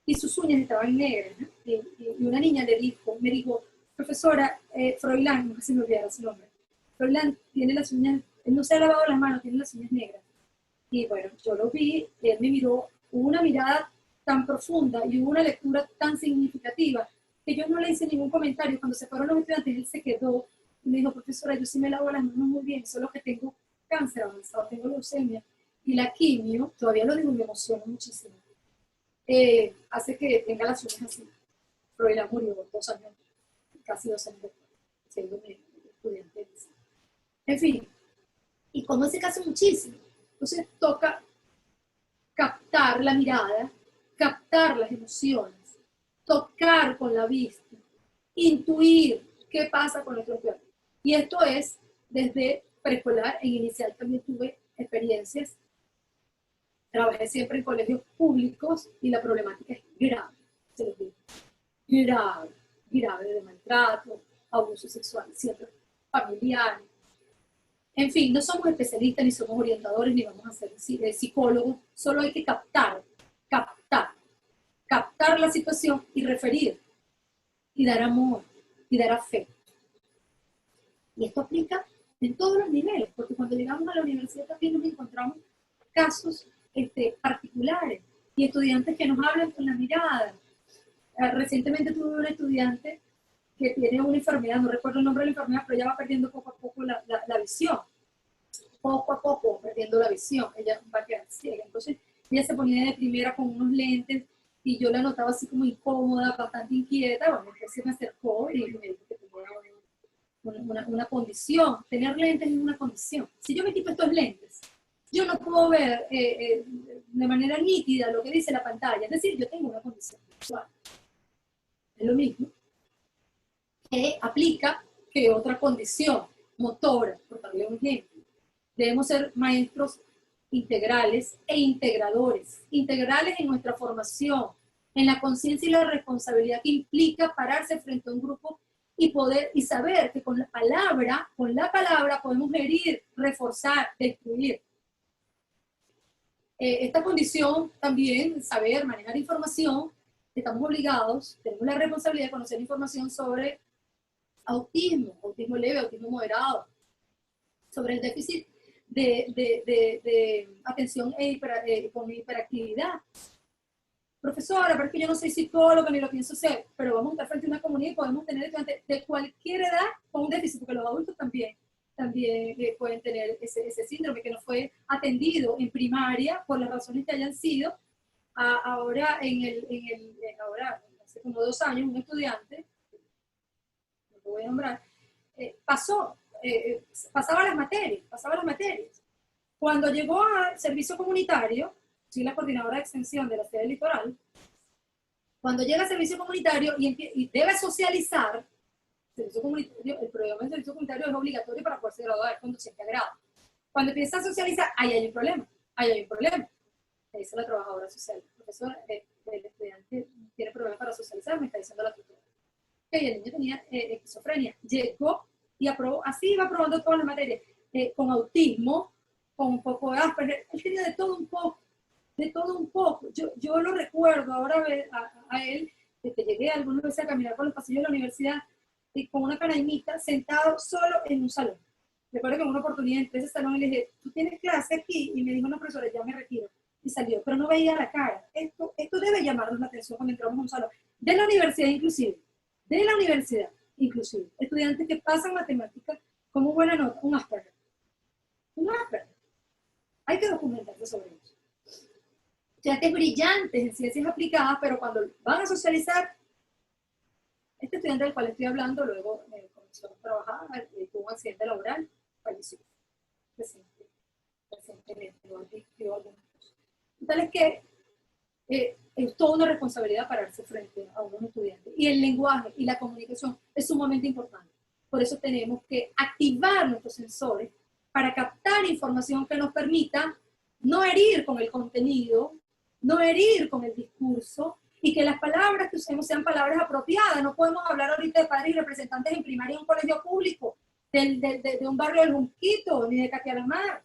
Y sus uñas estaban negras, ¿no? Y una niña me dijo, profesora, Froilán, no sé si me olvidara su nombre, Froilán tiene las uñas, él no se ha lavado las manos, tiene las uñas negras. Y bueno, yo lo vi, él me miró, hubo una mirada tan profunda y hubo una lectura tan significativa que yo no le hice ningún comentario. Cuando se fueron los estudiantes, él se quedó y me dijo, profesora, yo sí me lavo las manos muy bien, solo que tengo cáncer avanzado, tengo leucemia, y la quimio, todavía lo digo y me emociono muchísimo, hace que tenga las uñas así. Froilán murió 2 años, casi 2 años después, siendo mi estudiante. En fin, y como ese caso muchísimo. Entonces toca captar la mirada, captar las emociones, tocar con la vista, intuir qué pasa con nuestro estudiante. Y esto es desde preescolar. En inicial también tuve experiencias. Trabajé siempre en colegios públicos y la problemática es grave, se los digo. Grave de maltrato, abuso sexual, siempre familiar. En fin, no somos especialistas, ni somos orientadores, ni vamos a ser psicólogos, solo hay que captar la situación y referir, y dar amor, y dar afecto. Y esto aplica en todos los niveles, porque cuando llegamos a la universidad también nos encontramos casos particulares y estudiantes que nos hablan con la mirada. Recientemente tuve un estudiante que tiene una enfermedad, no recuerdo el nombre de la enfermedad, pero ella va perdiendo poco a poco la visión. Poco a poco perdiendo la visión, ella va a quedar ciega. Entonces ella se ponía de primera con unos lentes y yo la notaba así como incómoda, bastante inquieta. Bueno, entonces se me acercó y me dijo que tenía una condición. Tener lentes es una condición. Si yo me quito estos lentes, yo no puedo ver de manera nítida lo que dice la pantalla. Es decir, yo tengo una condición visual. Es lo mismo que aplica que otra condición motora, por darle un ejemplo. Debemos ser maestros integrales e integradores. Integrales en nuestra formación, en la conciencia y la responsabilidad que implica pararse frente a un grupo y poder y saber que con la palabra podemos herir, reforzar, destruir. Esta condición también, saber manejar información, estamos obligados, tenemos la responsabilidad de conocer información sobre autismo leve, autismo moderado, sobre el déficit de atención con hiperactividad. Profesora, pero es que yo no soy psicóloga ni lo pienso ser, pero vamos a estar frente a una comunidad y podemos tener estudiantes de cualquier edad con un déficit, porque los adultos también pueden tener ese síndrome que no fue atendido en primaria por las razones que hayan sido. Ahora, ahora, hace como 2 años, un estudiante, no lo voy a nombrar, pasaba las materias. Cuando llegó al servicio comunitario, soy la coordinadora de extensión de la sede litoral, cuando llega al servicio comunitario y debe socializar, el programa de servicio comunitario es obligatorio para poderse graduar con docente a grado. Cuando empieza a socializar, ahí hay un problema. Me dice la trabajadora social, profesor, el estudiante tiene problemas para socializar, me está diciendo la tutora. Y el niño tenía esquizofrenia. Llegó y aprobó, así iba aprobando todas las materias, con autismo, con un poco de Asperger. Él tenía de todo un poco. Yo lo recuerdo ahora a él, de que llegué algunas veces a caminar por los pasillos de la universidad, y con una canaimita, sentado solo en un salón. Recuerdo que en una oportunidad entré a ese salón y le dije, ¿tú tienes clase aquí? Y me dijo, no, profesora, ya me retiro. Y salió, pero no veía la cara. Esto debe llamarnos la atención cuando entramos a un salón. De la universidad inclusive. Estudiantes que pasan matemáticas como buena nota, un Asperger. Hay que documentarse sobre eso. Estudiantes brillantes en ciencias aplicadas, pero cuando van a socializar, este estudiante del cual estoy hablando, luego comenzó a trabajar, tuvo un accidente laboral, falleció recientemente, no advirtió algunas cosas. Tal es que es toda una responsabilidad pararse frente a unos estudiantes. Y el lenguaje y la comunicación es sumamente importante. Por eso tenemos que activar nuestros sensores para captar información que nos permita no herir con el contenido, no herir con el discurso, y que las palabras que usemos sean palabras apropiadas. No podemos hablar ahorita de padres y representantes en primaria en un colegio público, de un barrio del Junquito, ni de Catialamar,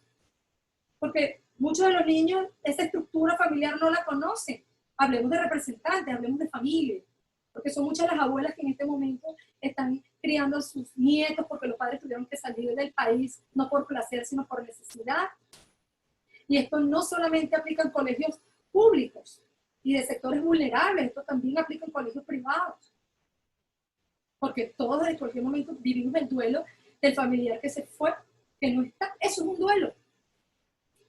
porque muchos de los niños esa estructura familiar no la conocen. Hablemos de representantes, hablemos de familia, porque son muchas las abuelas que en este momento están criando a sus nietos porque los padres tuvieron que salir del país, no por placer, sino por necesidad. Y esto no solamente aplica en colegios públicos y de sectores vulnerables, esto también aplica en colegios privados. Porque todos en cualquier momento vivimos el duelo del familiar que se fue, que no está. Eso es un duelo.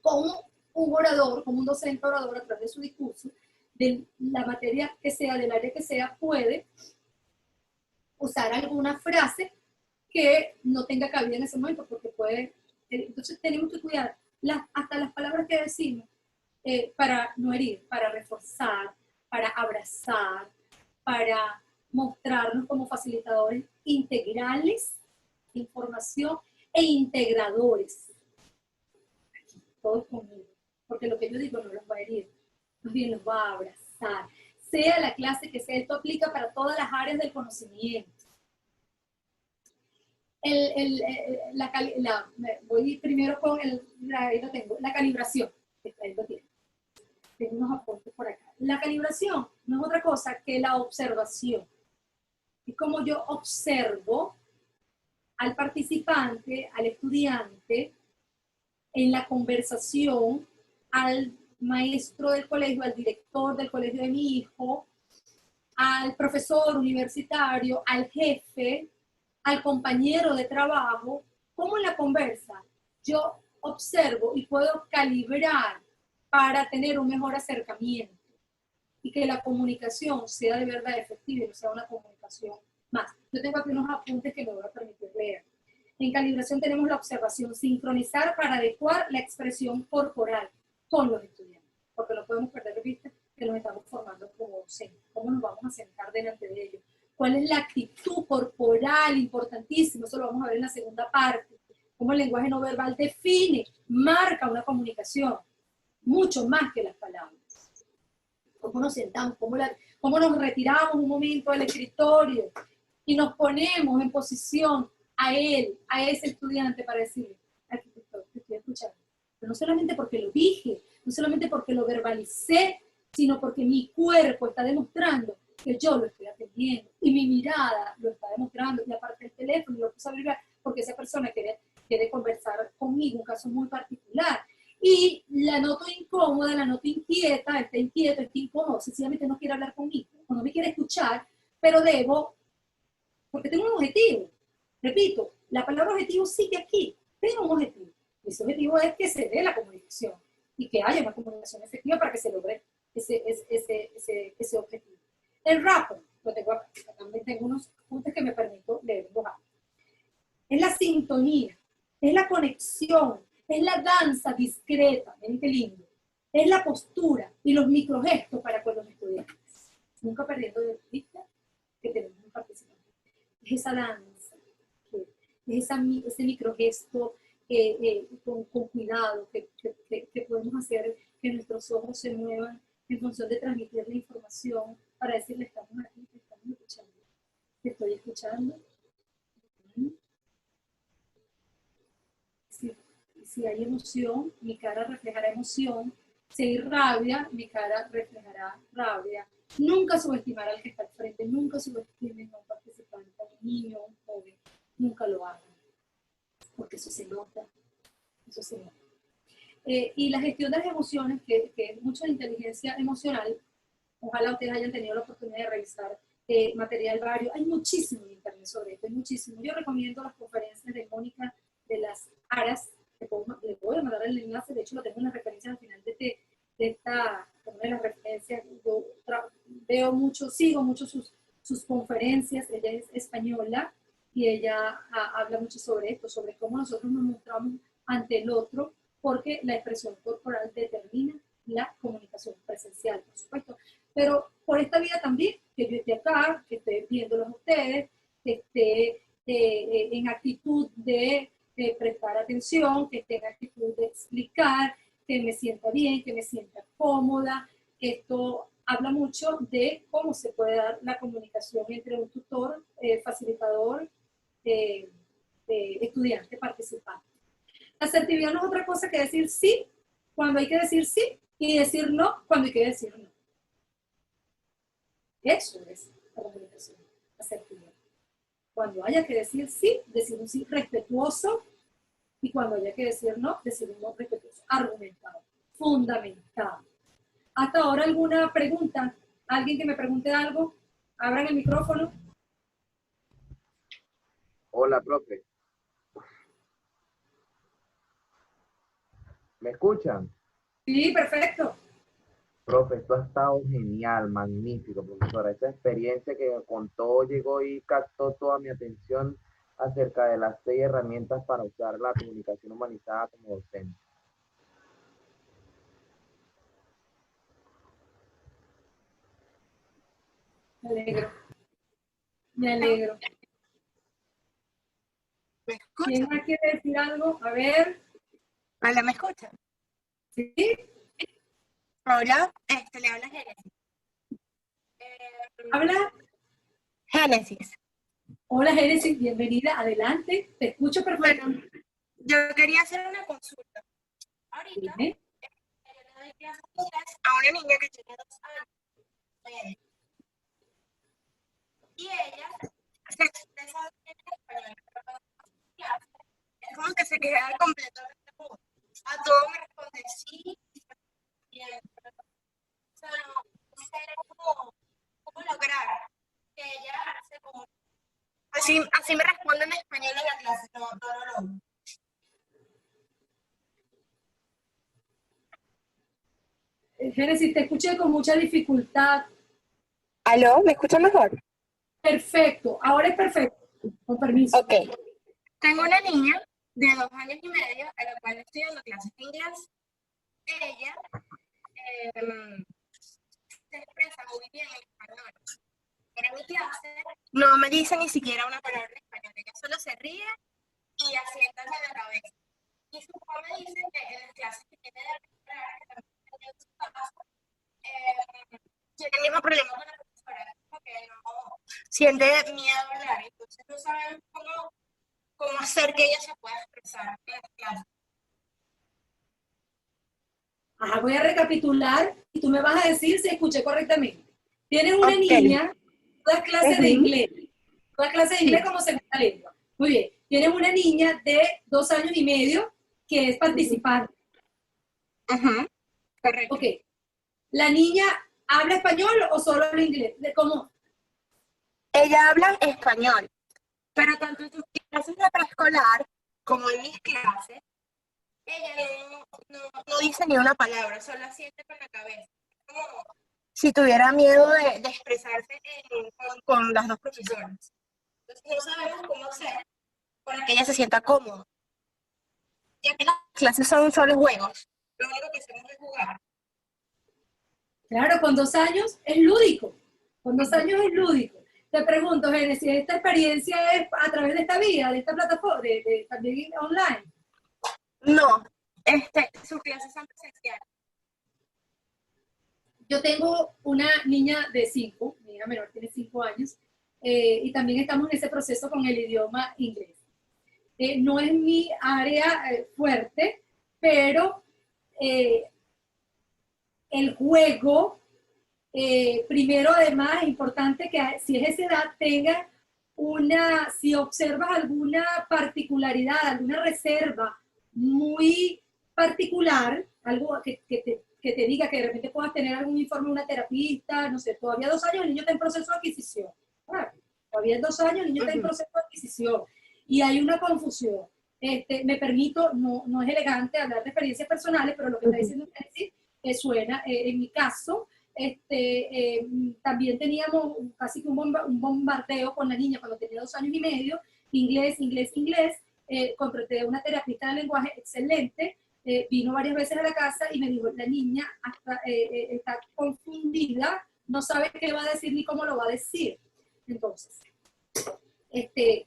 Como un orador, como un docente orador a través de su discurso, de la materia que sea, del área que sea, puede usar alguna frase que no tenga cabida en ese momento, porque puede. Entonces tenemos que cuidar hasta las palabras que decimos para no herir, para reforzar, para abrazar, para mostrarnos como facilitadores integrales de información e integradores. Aquí, todos conmigo, porque lo que yo digo no los va a herir, más bien los va a abrazar. Sea la clase que sea, esto aplica para todas las áreas del conocimiento. Voy primero con ahí lo tengo, la calibración. Ahí lo tiene. Tengo unos apuntes por acá. La calibración no es otra cosa que la observación. Es como yo observo al participante, al estudiante, en la conversación, al maestro del colegio, al director del colegio de mi hijo, al profesor universitario, al jefe, al compañero de trabajo, cómo en la conversa yo observo y puedo calibrar para tener un mejor acercamiento y que la comunicación sea de verdad efectiva y no sea una comunicación más. Yo tengo aquí unos apuntes que me voy a permitir leer. En calibración tenemos la observación, sincronizar para adecuar la expresión corporal con los estudiantes, porque no podemos perder de vista que nos estamos formando como docentes. ¿Cómo nos vamos a sentar delante de ellos? ¿Cuál es la actitud corporal? Importantísimo, eso lo vamos a ver en la segunda parte. Cómo el lenguaje no verbal define, marca una comunicación, mucho más que las palabras. Cómo nos sentamos, cómo nos retiramos un momento del escritorio y nos ponemos en posición a él, a ese estudiante para decirle, aquí te estoy escuchando. Pero no solamente porque lo dije, no solamente porque lo verbalicé, sino porque mi cuerpo está demostrando que yo lo estoy atendiendo y mi mirada lo está demostrando y aparte el teléfono lo puse a vibrar porque esa persona quiere conversar conmigo, un caso muy particular. Y la noto incómoda, la noto inquieta, está inquieto, está incómodo, sencillamente no quiere hablar conmigo, o no me quiere escuchar, pero debo, porque tengo un objetivo. Repito, la palabra objetivo sigue aquí, tengo un objetivo. Y ese objetivo es que se dé la comunicación y que haya una comunicación efectiva para que se logre ese objetivo. El rapport, lo tengo acá, también tengo unos puntos que me permito leer en voz alta. Es la sintonía, es la conexión, es la danza discreta, miren qué lindo, es la postura y los microgestos para con los estudiantes. Nunca perdiendo de vista que tenemos un participante. Es esa danza, es ese microgesto con cuidado que podemos hacer que nuestros ojos se muevan en función de transmitir la información para decirle estamos aquí, te estamos escuchando, te estoy escuchando. Si hay emoción, mi cara reflejará emoción. Si hay rabia, mi cara reflejará rabia. Nunca subestimar al que está al frente, nunca subestimen a un participante, a un niño, a un joven, nunca lo hagan, porque eso se nota, eso se nota. Y la gestión de las emociones, que es mucho de inteligencia emocional, ojalá ustedes hayan tenido la oportunidad de revisar material vario, hay muchísimo en internet sobre esto, hay muchísimo. Yo recomiendo las conferencias de Mónica de las Aras, les voy a mandar el enlace, de hecho lo tengo en las referencias al final de esta, una de las referencias. Yo veo mucho, sigo mucho sus conferencias. Ella es española y ella habla mucho sobre esto, sobre cómo nosotros nos mostramos ante el otro, porque la expresión corporal determina la comunicación presencial, por supuesto. Pero por esta vía también, que yo esté acá, que esté viéndolos a ustedes, que esté en actitud de prestar atención, que esté en actitud de explicar, que me sienta bien, que me sienta cómoda. Esto habla mucho de cómo se puede dar la comunicación entre un tutor, facilitador, estudiante, participante. La asertividad no es otra cosa que decir sí cuando hay que decir sí y decir no cuando hay que decir no. Eso es la comunicación, asertividad. Cuando haya que decir sí, decir un sí respetuoso, y cuando haya que decir no, decir un no respetuoso, argumentado, fundamentado. ¿Hasta ahora alguna pregunta? ¿Alguien que me pregunte algo? Abran el micrófono. Hola, profe. ¿Me escuchan? Sí, perfecto. Profe, esto ha estado genial, magnífico, profesora. Esa experiencia que con todo llegó y captó toda mi atención acerca de las 6 herramientas para usar la comunicación humanizada como docente. Me alegro. Me alegro. ¿Me ¿Quién escuchan? más quiere decir algo? A ver. Hola, ¿me escuchan? ¿Sí? Hola, le habla Génesis. ¿Habla? Génesis. Hola, Génesis, bienvenida. Adelante. Te escucho perfecto. Bueno, yo quería hacer una consulta. Ahorita, ¿Sí? yo le doy clases de inglés a una niña que tiene 2 años. Y ella se expresa bien en español, pero cuando es como que se queda completamente muda. A todo me responde sí, bien, pero, o sea, no sé cómo lograr que ella se comunique. Así me responde en español en la clase, no. Génesis, te escuché con mucha dificultad. ¿Aló? ¿Me escucha mejor? Perfecto, ahora es perfecto, con permiso. Ok. Tengo una niña de 2 años y medio a la cual estoy dando clases de inglés. Ella se expresa muy bien en español. Pero en mi clase no me dice ni siquiera una palabra en español. Ella solo se ríe y asienta con la cabeza. Y su papá me dice que en las clases que tiene de respirar, que también tiene en su casa, tiene el mismo problema con la profesora, porque no siente miedo a hablar. Entonces no sabemos cómo hacer que ella se pueda expresar en las clases. Ajá, voy a recapitular y tú me vas a decir si escuché correctamente. Tienes una Ok. niña, todas clases de Ujú. inglés, todas clases de inglés como segunda lengua. Muy bien. Tienes una niña de 2 años y medio que es participante. Ajá, correcto. Ok. ¿La niña habla español o solo habla inglés? ¿Cómo? Ella habla español, pero tanto en sus clases de preescolar como en mis clases, ella no dice ni una palabra, solo asiente con la cabeza. Como si tuviera miedo de expresarse con las dos profesoras. Entonces no sabemos cómo hacer para que ella se sienta cómoda. Ya que las clases son solo juegos, lo único que hacemos es jugar. Claro, con 2 años es lúdico. Con 2 años es lúdico. Te pregunto, Génesis, ¿esta experiencia es a través de esta vía, de esta plataforma, también online? No, sus clases son presenciales. Yo tengo una niña de 5, mi hija menor tiene 5 años, y también estamos en ese proceso con el idioma inglés. No es mi área fuerte, pero el juego, primero además es importante que si es esa edad tenga si observas alguna particularidad, alguna reserva muy particular, algo que te diga que de repente puedas tener algún informe de una terapista, no sé, todavía 2 años el niño está en proceso de adquisición. Todavía 2 años el niño está en proceso de adquisición y hay una confusión. Me permito, no es elegante hablar de experiencias personales, pero lo que está diciendo es suena. En mi caso, también teníamos casi que un bombardeo con la niña cuando tenía 2 años y medio, inglés. Contraté una terapista de lenguaje excelente, vino varias veces a la casa y me dijo, la niña está confundida, no sabe qué va a decir ni cómo lo va a decir. Entonces,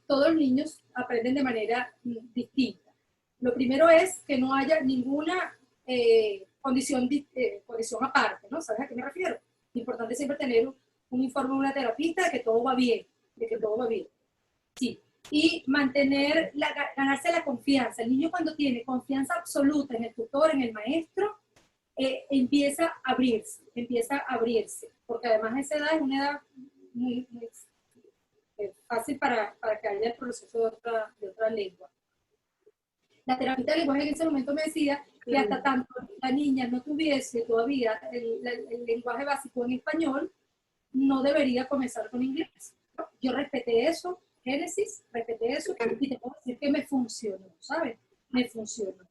todos los niños aprenden de manera distinta. Lo primero es que no haya ninguna condición aparte, ¿no? ¿Sabes a qué me refiero? Es importante siempre tener un informe de una terapista de que todo va bien, Sí. Y ganarse la confianza. El niño cuando tiene confianza absoluta en el tutor, en el maestro, empieza a abrirse, porque además esa edad es una edad muy fácil para que haya el proceso de otra lengua. La terapeuta de lenguaje en ese momento me decía que hasta tanto la niña no tuviese todavía el lenguaje básico en español, no debería comenzar con inglés. Yo respeté eso, Génesis, y te puedo decir que me funcionó, ¿sabes? Me funcionó.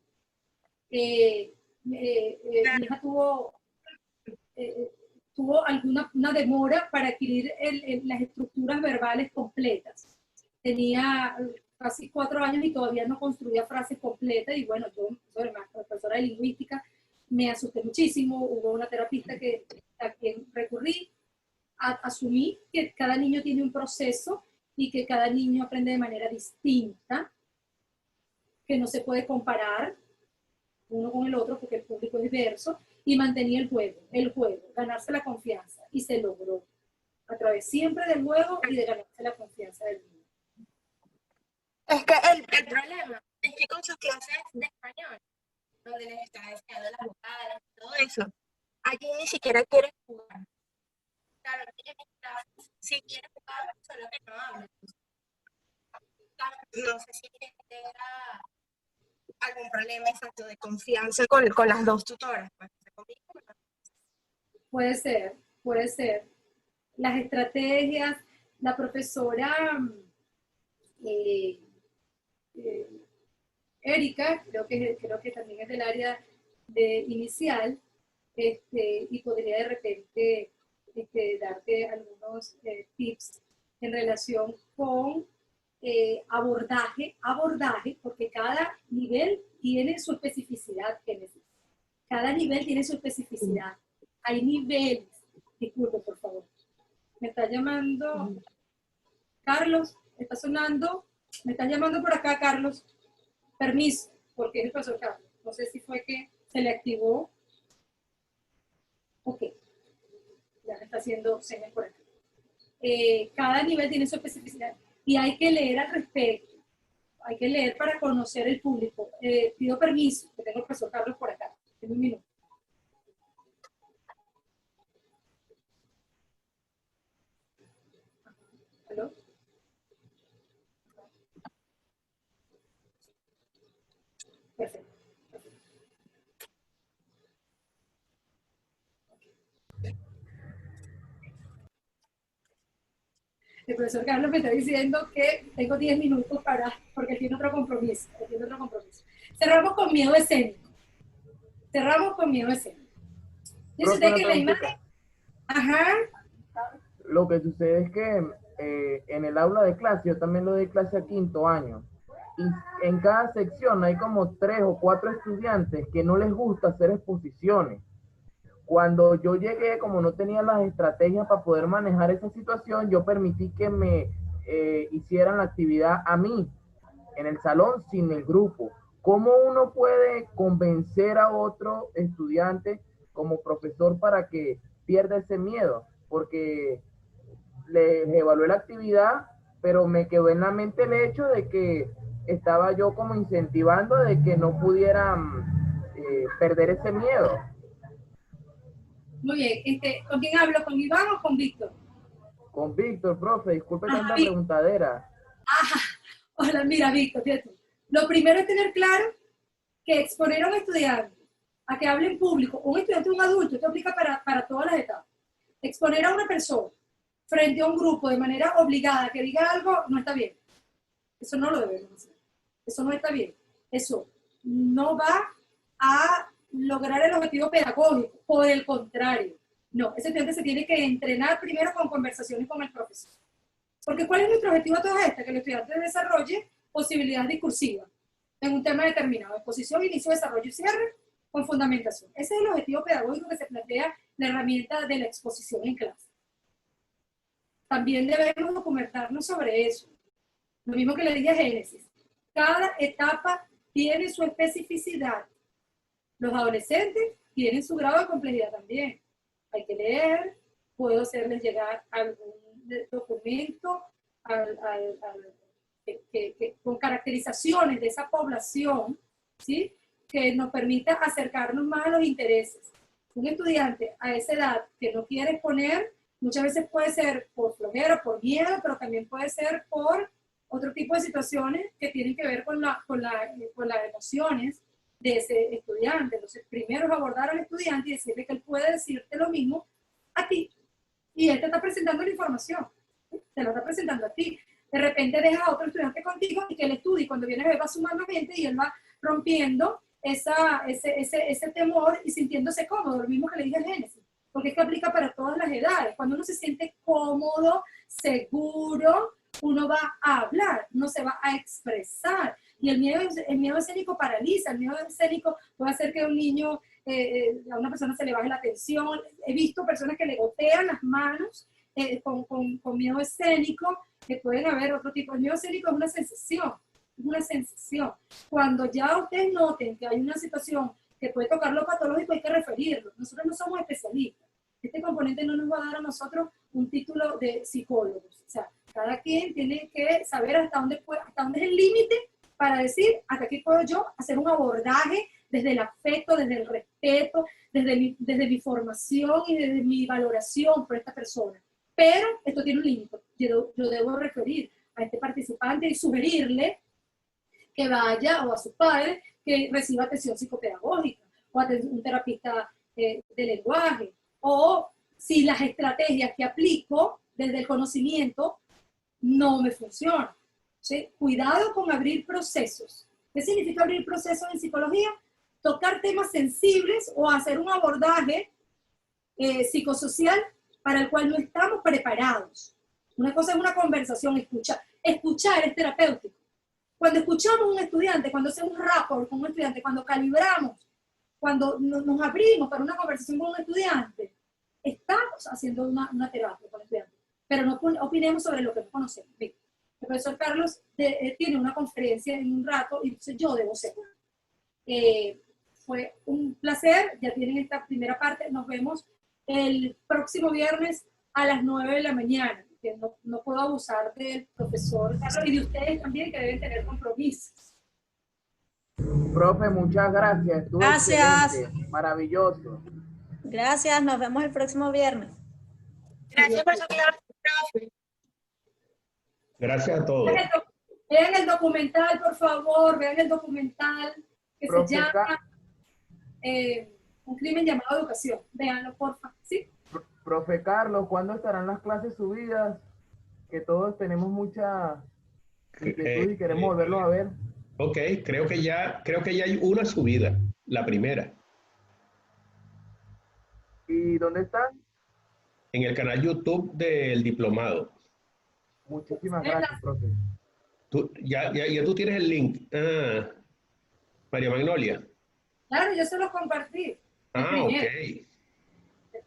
Mi hija tuvo una demora para adquirir las estructuras verbales completas. Tenía casi 4 años y todavía no construía frases completas, y bueno, yo, soy profesora de lingüística, me asusté muchísimo. Hubo una terapista a quien recurrí, asumí que cada niño tiene un proceso y que cada niño aprende de manera distinta, que no se puede comparar uno con el otro porque el público es diverso, y mantenía el juego, ganarse la confianza, y se logró a través siempre del juego y de ganarse la confianza del niño. Es que el problema es que con sus clases de español, donde les está enseñando las vocales y todo eso, allí ni siquiera quieren jugar. Claro, en mis clases sí quieren jugar, solo que no hablan. No sé si tenga algún problema exacto de confianza con las dos tutoras. Pues, conmigo, puede ser, puede ser. Las estrategias, la profesora Erika, creo que también es del área de inicial, y podría de repente darte algunos tips en relación con abordaje, porque cada nivel tiene su especificidad, Génesis. Cada nivel tiene su especificidad. Hay niveles. Disculpe, por favor. Me está llamando Carlos, está sonando. Me está llamando por acá, Carlos. Permiso, porque es el profesor Carlos. No sé si fue que se le activó. Ok. Ya me está haciendo señas por acá. Cada nivel tiene su especificidad y hay que leer al respecto. Hay que leer para conocer el público. Pido permiso, que tengo el profesor Carlos por acá. En un minuto. ¿Aló? Perfecto. El profesor Carlos me está diciendo que tengo 10 minutos porque tiene otro compromiso. Cerramos con miedo escénico. Dice usted que la imagen... Ajá. Lo que sucede es que en el aula de clase, yo también lo doy clase a quinto año, y en cada sección hay como 3 o 4 estudiantes que no les gusta hacer exposiciones. Cuando yo llegué, como no tenía las estrategias para poder manejar esa situación, yo permití que me hicieran la actividad a mí, en el salón, sin el grupo. ¿Cómo uno puede convencer a otro estudiante como profesor para que pierda ese miedo? Porque les evalué la actividad, pero me quedó en la mente el hecho de que estaba yo como incentivando de que no pudieran perder ese miedo. Muy bien. ¿Con quién hablo? ¿Con Iván o con Víctor? Con Víctor, profe, disculpe tanta preguntadera. Ajá. Hola, mira, Víctor, fíjate. Lo primero es tener claro que exponer a un estudiante a que hable en público, un estudiante o un adulto, esto aplica para todas las etapas. Exponer a una persona frente a un grupo de manera obligada que diga algo no está bien. Eso no lo debemos hacer. Eso no está bien. Eso no va a lograr el objetivo pedagógico. Por el contrario, no. Ese estudiante se tiene que entrenar primero con conversaciones con el profesor. Porque ¿cuál es nuestro objetivo a todas estas? Que el estudiante desarrolle posibilidades discursivas en un tema determinado. Exposición, inicio, desarrollo y cierre con fundamentación. Ese es el objetivo pedagógico que se plantea la herramienta de la exposición en clase. También debemos documentarnos sobre eso. Lo mismo que le dije a Génesis. Cada etapa tiene su especificidad. Los adolescentes tienen su grado de complejidad también. Hay que leer, puedo hacerles llegar algún documento con caracterizaciones de esa población, ¿sí? Que nos permita acercarnos más a los intereses. Un estudiante a esa edad que no quiere exponer, muchas veces puede ser por flojera, por miedo, pero también puede ser por otro tipo de situaciones que tienen que ver con las emociones de ese estudiante. Entonces, primero es abordar al estudiante y decirle que él puede decirte lo mismo a ti. Y él te está presentando la información, te lo está presentando a ti. De repente dejas a otro estudiante contigo y que él estudie. Cuando viene a ver va sumando gente y él va rompiendo ese temor y sintiéndose cómodo, lo mismo que le dije a Génesis, porque es que aplica para todas las edades. Cuando uno se siente cómodo, seguro, uno va a hablar, uno se va a expresar. Y el miedo escénico paraliza, el miedo escénico puede hacer que a un niño, a una persona se le baje la tensión. He visto personas que le gotean las manos con miedo escénico, que pueden haber otro tipo. El miedo escénico es una sensación, Cuando ya ustedes noten que hay una situación que puede tocar lo patológico, hay que referirlo. Nosotros no somos especialistas. Este componente no nos va a dar a nosotros un título de psicólogos. O sea, cada quien tiene que saber hasta dónde es el límite para decir, hasta aquí puedo yo hacer un abordaje desde el afecto, desde el respeto, desde mi formación y desde mi valoración por esta persona. Pero esto tiene un límite. Yo debo referir a este participante y sugerirle que vaya, o a sus padres, que reciba atención psicopedagógica, o a un terapista de lenguaje, o si las estrategias que aplico desde el conocimiento no me funcionan. ¿Sí? Cuidado con abrir procesos. ¿Qué significa abrir procesos en psicología? Tocar temas sensibles o hacer un abordaje psicosocial para el cual no estamos preparados. Una cosa es una conversación, escuchar. Escuchar es terapéutico. Cuando escuchamos a un estudiante, cuando hacemos rapport con un estudiante, cuando calibramos, cuando nos abrimos para una conversación con un estudiante, estamos haciendo una terapia con el estudiante. Pero no opinemos sobre lo que no conocemos. Bien, el profesor Carlos tiene una conferencia en un rato y entonces yo debo ser. Fue un placer, ya tienen esta primera parte, nos vemos el próximo viernes a las 9 de la mañana. Que no puedo abusar del profesor Carlos y de ustedes también, que deben tener compromisos. Profe, muchas gracias. Estuvo Gracias. excelente, maravilloso. Gracias, nos vemos el próximo viernes. Gracias por su clase, profe. Gracias a todos. Vean el documental, por favor, vean el documental que Profe, se llama Un crimen llamado educación. Véanlo, porfa. ¿Sí? Profe Carlos, ¿cuándo estarán las clases subidas? Que todos tenemos mucha inquietud y queremos volverlos a ver. Ok, creo que ya hay una subida, la primera, ¿Y dónde están? en el canal YouTube del diplomado. Muchísimas gracias, profe. Ya tú tienes el link. Ah, María Magnolia. Claro, yo se los compartí. Ah, ok.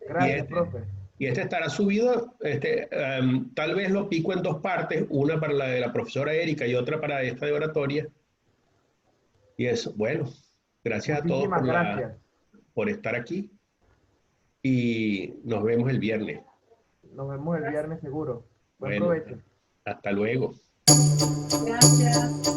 Gracias, profe. Y este estará subido, tal vez lo pico en dos partes, una para la de la profesora Erika y otra para esta de oratoria. Y eso, bueno, gracias a todos Muchísimas por estar aquí y nos vemos el viernes. Nos vemos el viernes seguro. Buen Bueno, provecho. hasta luego. Gracias.